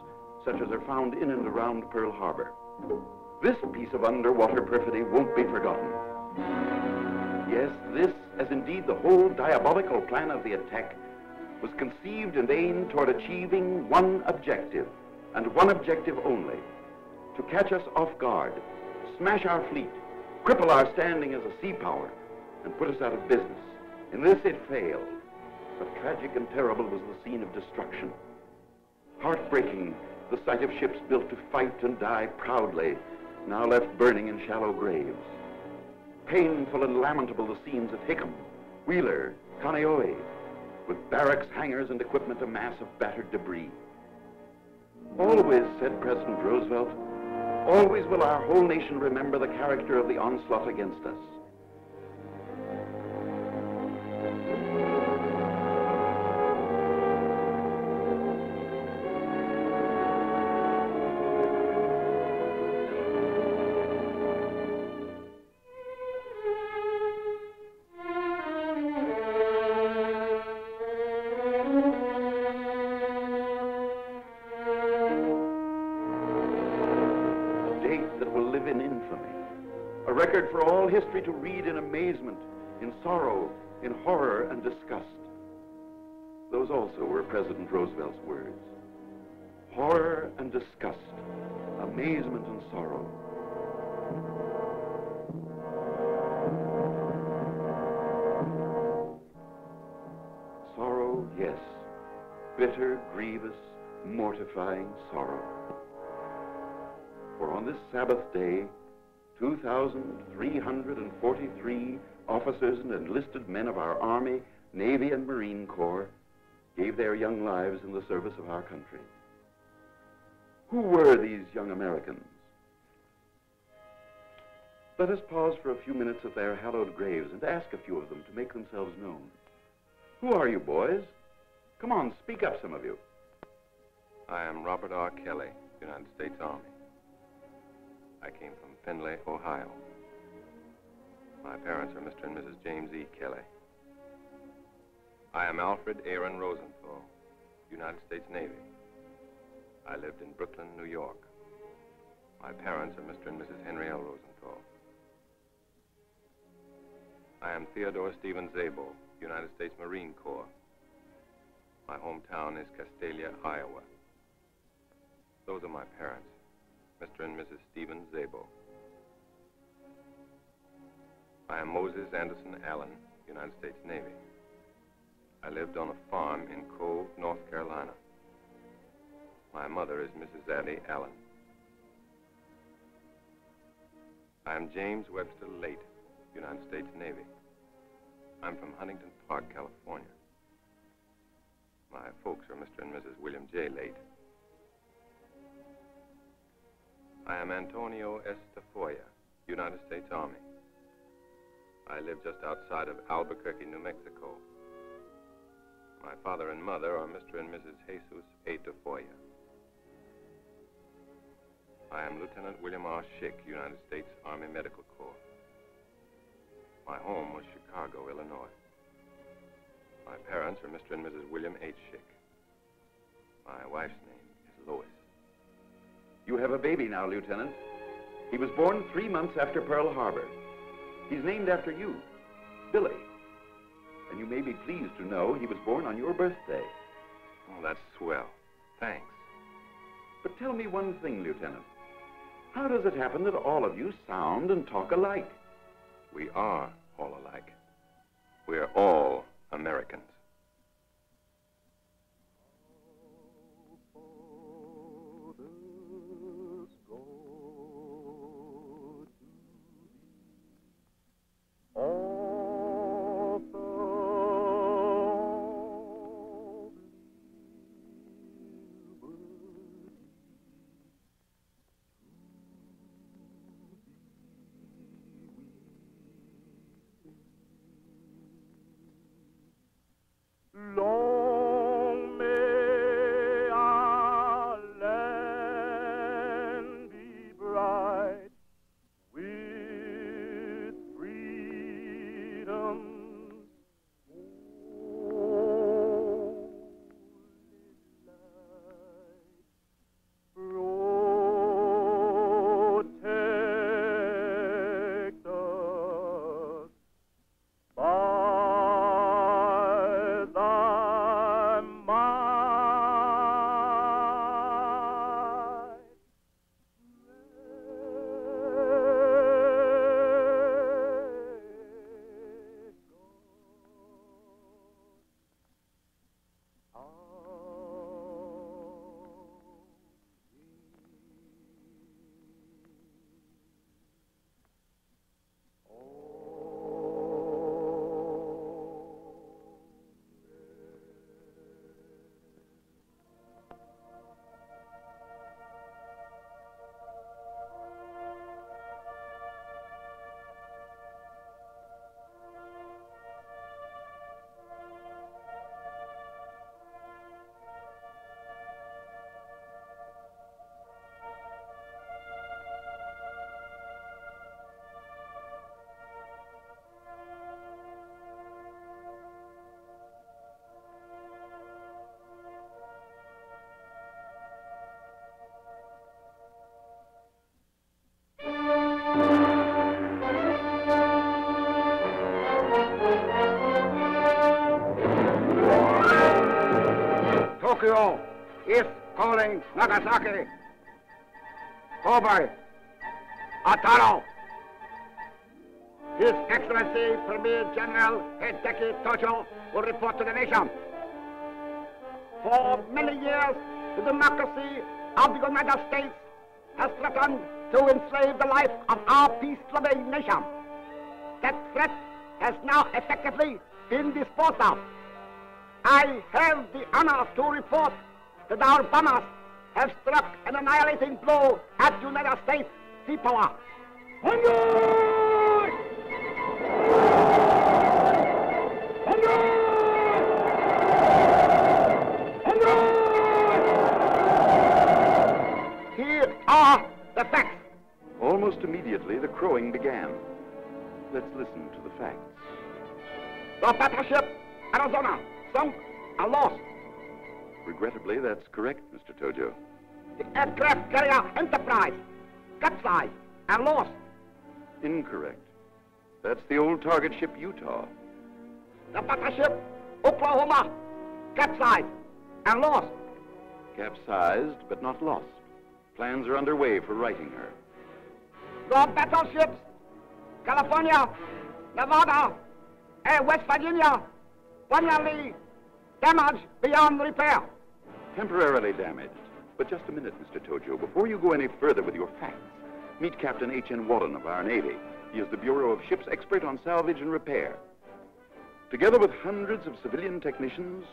such as are found in and around Pearl Harbor. This piece of underwater perfidy won't be forgotten. Yes, this, as indeed the whole diabolical plan of the attack, was conceived and aimed toward achieving one objective, and one objective only: to catch us off guard, smash our fleet, cripple our standing as a sea power, and put us out of business. In this it failed, but tragic and terrible was the scene of destruction. Heartbreaking, the sight of ships built to fight and die proudly, now left burning in shallow graves. Painful and lamentable the scenes of Hickam, Wheeler, Kaneohe, with barracks, hangars, and equipment a mass of battered debris. Always, said President Roosevelt, always will our whole nation remember the character of the onslaught against us. For all history to read in amazement, in sorrow, in horror and disgust. Those also were President Roosevelt's words. Horror and disgust, amazement and sorrow. Sorrow, yes. Bitter, grievous, mortifying sorrow. For on this Sabbath day, 2,343 officers and enlisted men of our Army, Navy, and Marine Corps gave their young lives in the service of our country. Who were these young Americans? Let us pause for a few minutes at their hallowed graves and ask a few of them to make themselves known. Who are you, boys? Come on, speak up, some of you. I am Robert R. Kelly, United States Army. I came from Findlay, Ohio. My parents are Mr. and Mrs. James E. Kelly. I am Alfred Aaron Rosenthal, United States Navy. I lived in Brooklyn, New York. My parents are Mr. and Mrs. Henry L. Rosenthal. I am Theodore Stephen Zabel, United States Marine Corps. My hometown is Castalia, Iowa. Those are my parents, Mr. and Mrs. Stephen Zabel. I am Moses Anderson Allen, United States Navy. I lived on a farm in Cove, North Carolina. My mother is Mrs. Addie Allen. I am James Webster Late, United States Navy. I'm from Huntington Park, California. My folks are Mr. and Mrs. William J. Late. I am Antonio S. Tafoya, United States Army. I live just outside of Albuquerque, New Mexico. My father and mother are Mr. and Mrs. Jesus A. Tafoya. I am Lieutenant William R. Schick, United States Army Medical Corps. My home was Chicago, Illinois. My parents are Mr. and Mrs. William H. Schick. My wife's name is Lois. You have a baby now, Lieutenant. He was born 3 months after Pearl Harbor. He's named after you, Billy. And you may be pleased to know he was born on your birthday. Oh, that's swell. Thanks. But tell me one thing, Lieutenant. How does it happen that all of you sound and talk alike? We are all alike. We're all Americans. Tokyo is calling Nagasaki. Kobe, Ataro. His Excellency Premier General Hideki Tojo will report to the nation. For many years, the democracy of the United States has threatened to enslave the life of our peace-loving nation. That threat has now effectively been disposed of. I have the honor to report that our bombers have struck an annihilating blow at United States sea power. Here are the facts. Almost immediately, the crowing began. Let's listen to the facts. The battleship Arizona sunk and lost. Regrettably, that's correct, Mr. Tojo. The aircraft carrier Enterprise capsized and lost. Incorrect. That's the old target ship Utah. The battleship Oklahoma capsized and lost. Capsized, but not lost. Plans are underway for righting her. The battleships California, Nevada, and West Virginia permanently damaged beyond repair. Temporarily damaged. But just a minute, Mr. Tojo. Before you go any further with your facts, meet Captain H.N. Wallen of our Navy. He is the Bureau of Ships expert on salvage and repair. Together with hundreds of civilian technicians,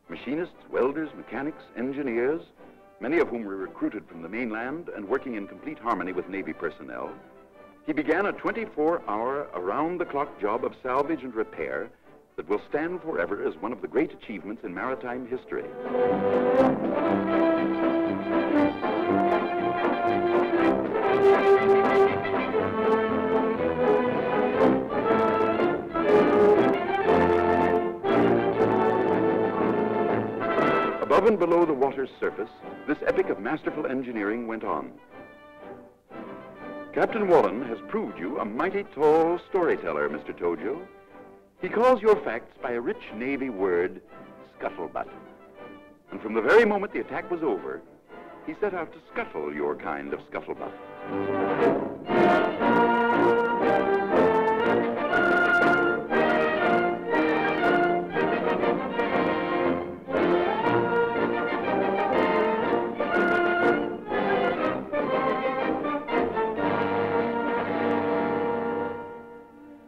machinists, welders, mechanics, engineers, many of whom were recruited from the mainland and working in complete harmony with Navy personnel, he began a 24-hour, around-the-clock job of salvage and repair that will stand forever as one of the great achievements in maritime history. Above and below the water's surface, this epic of masterful engineering went on. Captain Wallen has proved you a mighty tall storyteller, Mr. Tojo. He calls your facts by a rich Navy word, scuttlebutt. And from the very moment the attack was over, he set out to scuttle your kind of scuttlebutt.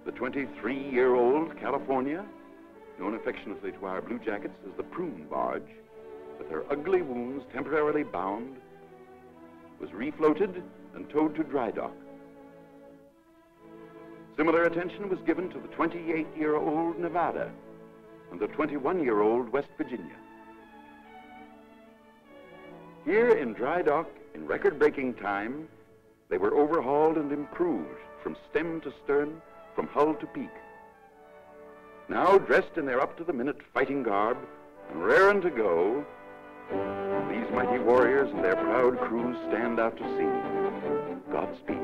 The 23-year-old California, known affectionately to our Blue Jackets as the Prune Barge, with her ugly wounds temporarily bound, was refloated and towed to dry dock. Similar attention was given to the 28-year-old Nevada and the 21-year-old West Virginia. Here in dry dock, in record-breaking time, they were overhauled and improved from stem to stern, from hull to peak. Now, dressed in their up-to-the-minute fighting garb and raring to go, these mighty warriors and their proud crews stand out to sea. Godspeed.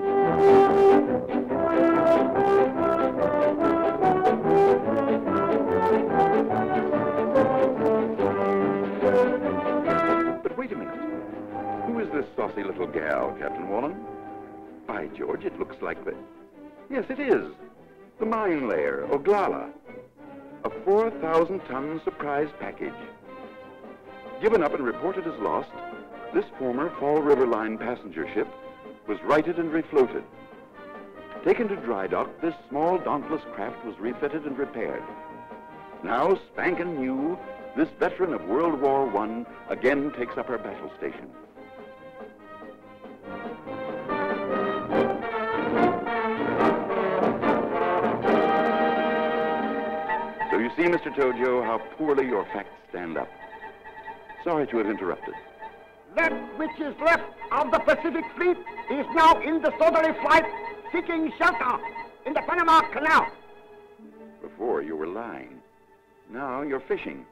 But wait a minute. Who is this saucy little gal, Captain Wallen? By George, it looks like the... Yes, it is. The mine layer, Oglala. A 4,000-ton surprise package. Given up and reported as lost, this former Fall River Line passenger ship was righted and refloated. Taken to dry dock, this small, dauntless craft was refitted and repaired. Now, spankin' new, this veteran of World War I again takes up her battle station. So you see, Mr. Tojo, how poorly your facts stand up. Sorry to have interrupted. That which is left of the Pacific Fleet is now in the southerly flight, seeking shelter in the Panama Canal. Before you were lying. Now you're fishing.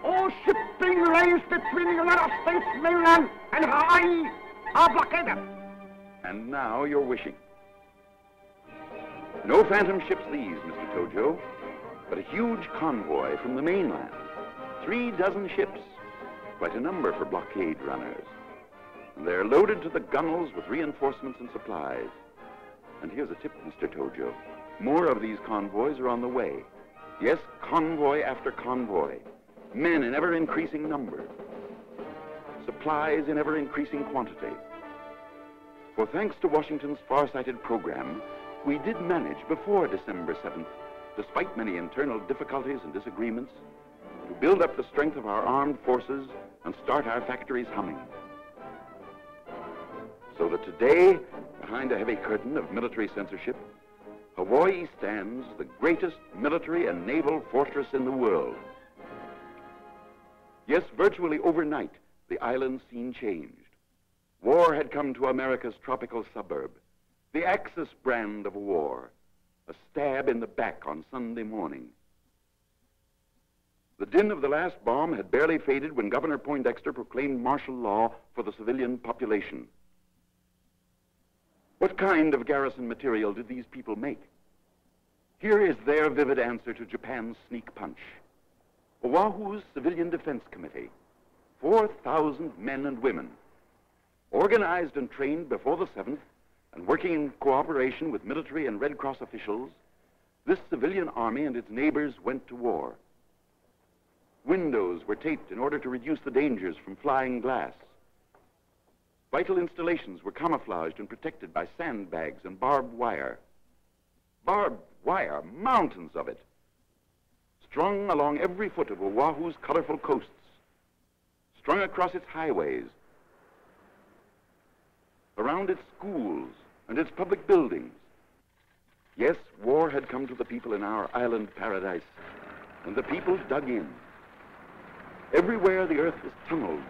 All shipping lanes between the United States mainland and Hawaii are blockaded. And now you're wishing. No phantom ships these, Mr. Tojo, but a huge convoy from the mainland. 3 dozen ships. quite a number for blockade runners. And they're loaded to the gunwales with reinforcements and supplies. And here's a tip, Mr. Tojo. More of these convoys are on the way. Yes, convoy after convoy. Men in ever-increasing number. Supplies in ever-increasing quantity. For thanks to Washington's far-sighted program, we did manage before December 7th, despite many internal difficulties and disagreements, to build up the strength of our armed forces and start our factories humming. So that today, behind a heavy curtain of military censorship, Hawaii stands the greatest military and naval fortress in the world. Yes, virtually overnight, the island scene changed. War had come to America's tropical suburb, the Axis brand of war, a stab in the back on Sunday morning. The din of the last bomb had barely faded when Governor Poindexter proclaimed martial law for the civilian population. What kind of garrison material did these people make? Here is their vivid answer to Japan's sneak punch. Oahu's Civilian Defense Committee, 4,000 men and women, organized and trained before the 7th, and working in cooperation with military and Red Cross officials, this civilian army and its neighbors went to war. Windows were taped in order to reduce the dangers from flying glass. Vital installations were camouflaged and protected by sandbags and barbed wire. Barbed wire, mountains of it, strung along every foot of Oahu's colorful coasts, strung across its highways, around its schools and its public buildings. Yes, war had come to the people in our island paradise, and the people dug in. Everywhere the earth was tunneled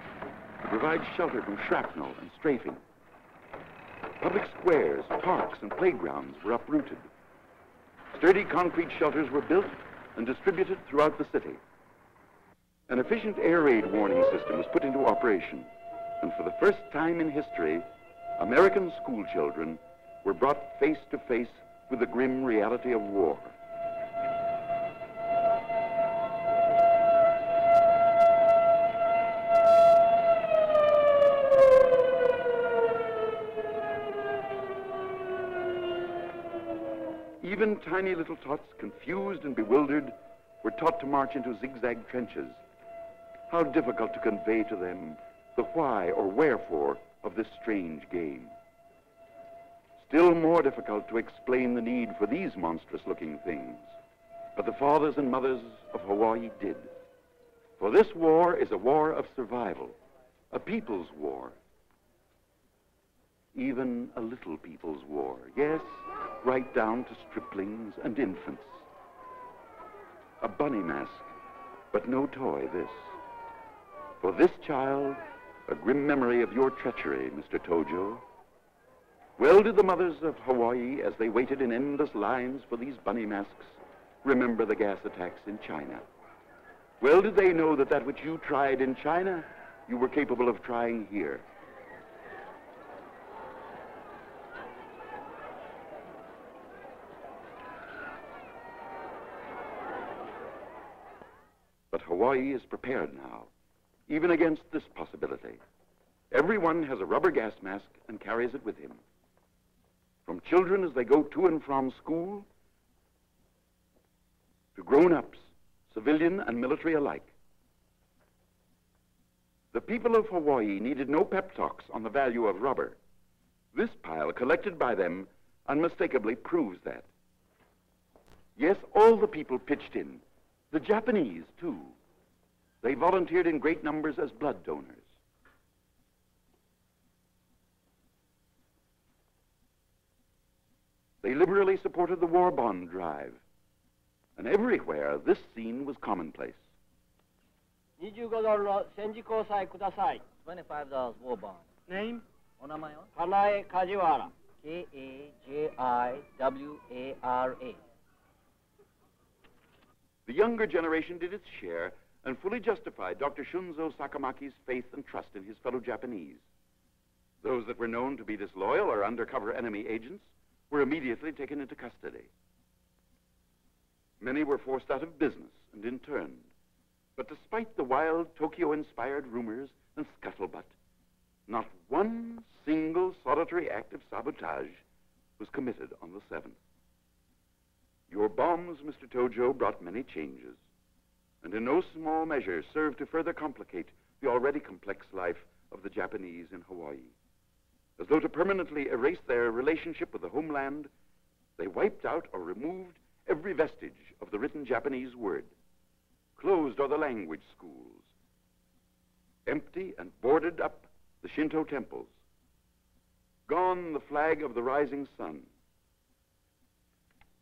to provide shelter from shrapnel and strafing. Public squares, parks, and playgrounds were uprooted. Sturdy concrete shelters were built and distributed throughout the city. An efficient air raid warning system was put into operation, and for the first time in history, American school children were brought face to face with the grim reality of war. Even tiny little tots, confused and bewildered, were taught to march into zigzag trenches. How difficult to convey to them the why or wherefore of this strange game. Still more difficult to explain the need for these monstrous-looking things. But the fathers and mothers of Hawaii did. For this war is a war of survival, a people's war. Even a little people's war, yes, right down to striplings and infants. A bunny mask, but no toy, this. For this child, a grim memory of your treachery, Mr. Tojo. Well did the mothers of Hawaii, as they waited in endless lines for these bunny masks, remember the gas attacks in China. Well did they know that that which you tried in China, you were capable of trying here. But Hawaii is prepared now, even against this possibility. Everyone has a rubber gas mask and carries it with him. From children as they go to and from school, to grown-ups, civilian and military alike. The people of Hawaii needed no pep talks on the value of rubber. This pile collected by them unmistakably proves that. Yes, all the people pitched in. The Japanese, too. They volunteered in great numbers as blood donors. They liberally supported the war bond drive. And everywhere, this scene was commonplace. $25 war bond. Name? Kanae Kajiwara. Kajiwara. The younger generation did its share and fully justified Dr. Shunzo Sakamaki's faith and trust in his fellow Japanese. Those that were known to be disloyal or undercover enemy agents were immediately taken into custody. Many were forced out of business and interned. But despite the wild Tokyo-inspired rumors and scuttlebutt, not one single solitary act of sabotage was committed on the 7th. Your bombs, Mr. Tojo, brought many changes, and in no small measure served to further complicate the already complex life of the Japanese in Hawaii. As though to permanently erase their relationship with the homeland, they wiped out or removed every vestige of the written Japanese word. Closed are the language schools. Empty and boarded up the Shinto temples. Gone the flag of the rising sun.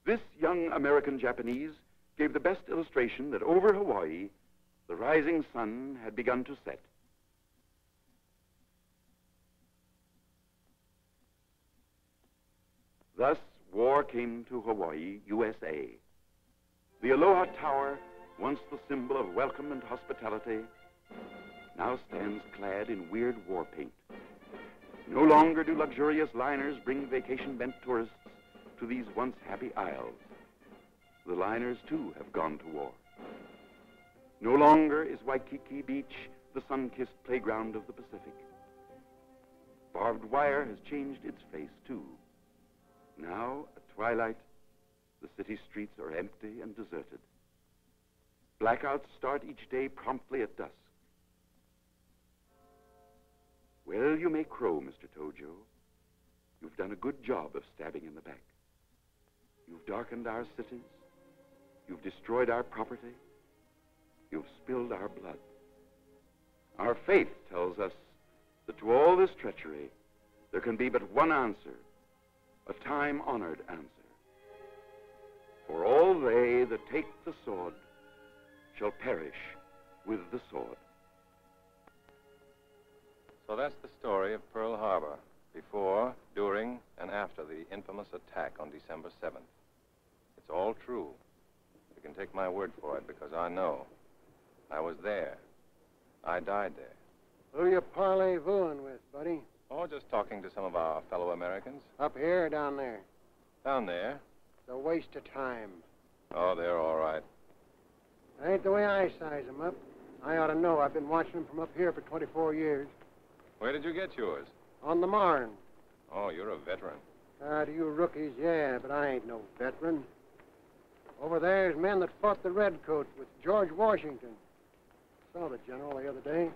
This young American Japanese gave the best illustration that over Hawaii, the rising sun had begun to set. Thus, war came to Hawaii, USA. The Aloha Tower, once the symbol of welcome and hospitality, now stands clad in weird war paint. No longer do luxurious liners bring vacation-bent tourists to these once happy isles. The liners, too, have gone to war. No longer is Waikiki Beach the sun-kissed playground of the Pacific. Barbed wire has changed its face, too. Now, at twilight, the city streets are empty and deserted. Blackouts start each day promptly at dusk. Well, you may crow, Mr. Tojo. You've done a good job of stabbing in the back. You've darkened our cities. You've destroyed our property. You've spilled our blood. Our faith tells us that to all this treachery, there can be but one answer, a time-honored answer. For all they that take the sword shall perish with the sword. So that's the story of Pearl Harbor, before, during, and after the infamous attack on December 7th. It's all true. You can take my word for it, because I know. I was there. I died there. Who you parley-vooing with, buddy? Oh, just talking to some of our fellow Americans. Up here or down there? Down there. It's a waste of time. Oh, they're all right. Ain't the way I size 'em up. I ought to know. I've been watching 'em from up here for 24 years. Where did you get yours? On the Marne. Oh, you're a veteran. To you rookies, yeah, but I ain't no veteran. Over there's men that fought the Redcoats with George Washington. Saw the general the other day.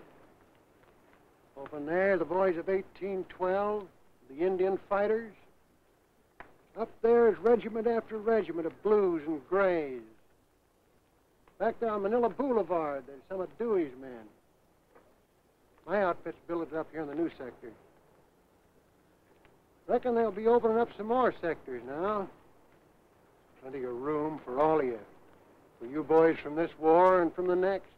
Over there, the boys of 1812, the Indian fighters. Up there's regiment after regiment of blues and grays. Back down Manila Boulevard, there's some of Dewey's men. My outfit's billeted up here in the new sector. Reckon they'll be opening up some more sectors now. Plenty of room for all of you. For you boys from this war and from the next.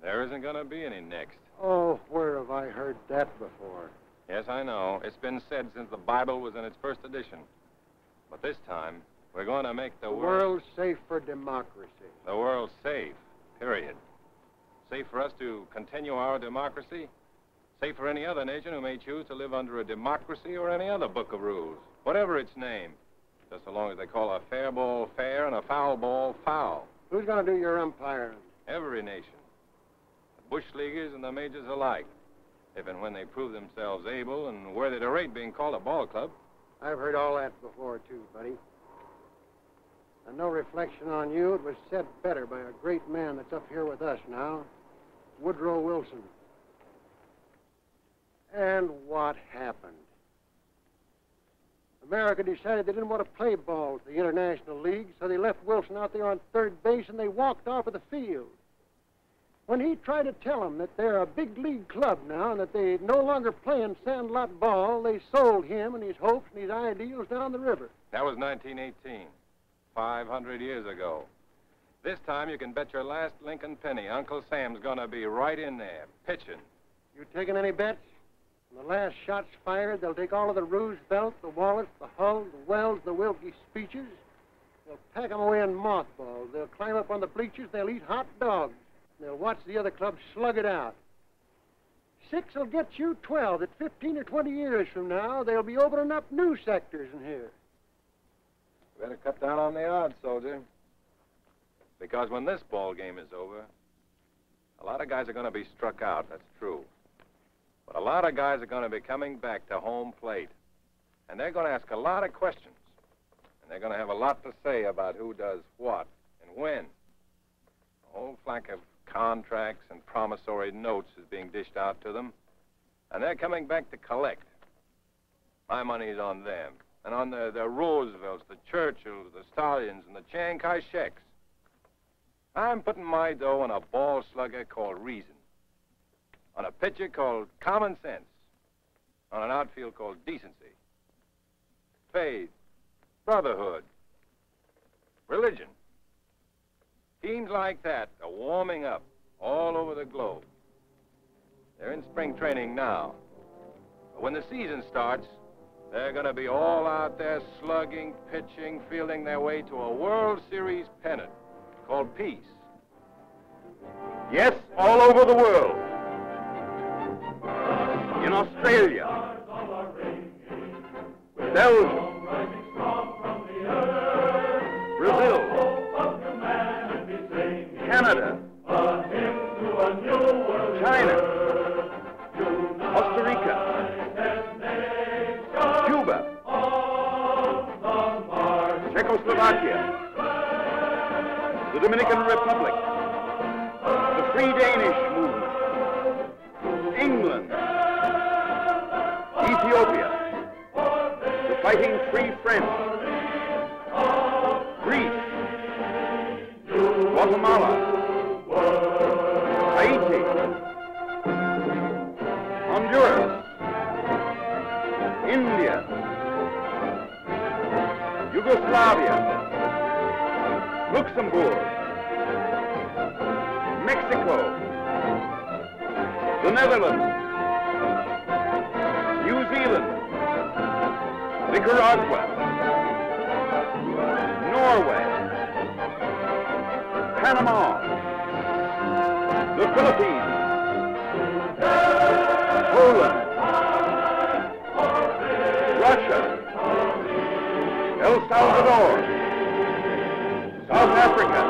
There isn't going to be any next. Oh, where have I heard that before? Yes, I know. It's been said since the Bible was in its first edition. But this time, we're going to make the world safe for democracy. The world safe, period. Safe for us to continue our democracy. Safe for any other nation who may choose to live under a democracy or any other book of rules, whatever its name, just so long as they call a fair ball fair and a foul ball foul. Who's going to do your umpiring? Every nation. The bush leaguers and the majors alike, if and when they prove themselves able and worthy to rate being called a ball club. I've heard all that before, too, buddy. And no reflection on you, it was said better by a great man that's up here with us now, Woodrow Wilson. And what happened? America decided they didn't want to play ball at the International League, so they left Wilson out there on third base and they walked off of the field. When he tried to tell them that they're a big league club now and that they no longer playing sandlot ball, they sold him and his hopes and his ideals down the river. That was 1918, 500 years ago. This time you can bet your last Lincoln penny Uncle Sam's going to be right in there, pitching. You taking any bets? When the last shot's fired, they'll take all of the Roosevelt, the Wallace, the Hull, the Wells, the Wilkie speeches. They'll pack them away in mothballs. They'll climb up on the bleachers. They'll eat hot dogs. They'll watch the other clubs slug it out. 6 will get you 12. That 15 or 20 years from now, they'll be opening up new sectors in here. Better cut down on the odds, soldier. Because when this ball game is over, A lot of guys are going to be struck out, that's true. But a lot of guys are going to be coming back to home plate. And they're going to ask a lot of questions. And they're going to have a lot to say about who does what and when. A whole flank of contracts and promissory notes is being dished out to them. And they're coming back to collect. My money's on them. And on the Roosevelts, the Churchills, the Stallions, and the Chiang Kai-sheks. I'm putting my dough on a ball slugger called reason. On a pitcher called common sense. On an outfield called decency. Faith. Brotherhood. Religion. Teams like that are warming up all over the globe. They're in spring training now. But when the season starts, they're going to be all out there slugging, pitching, fielding their way to a World Series pennant called peace. Yes, all over the world. In Australia, Belgium, Brazil, Canada, China, Costa Rica, Cuba, Czechoslovakia, the Dominican Republic, the Free Danish movement, England, Ethiopia, the Fighting Free French, Greece, Guatemala, Haiti, Honduras, India, Yugoslavia, Luxembourg, Mexico, the Netherlands, New Zealand, Nicaragua, Norway, Panama, the Philippines, Poland, Russia, El Salvador, South Africa,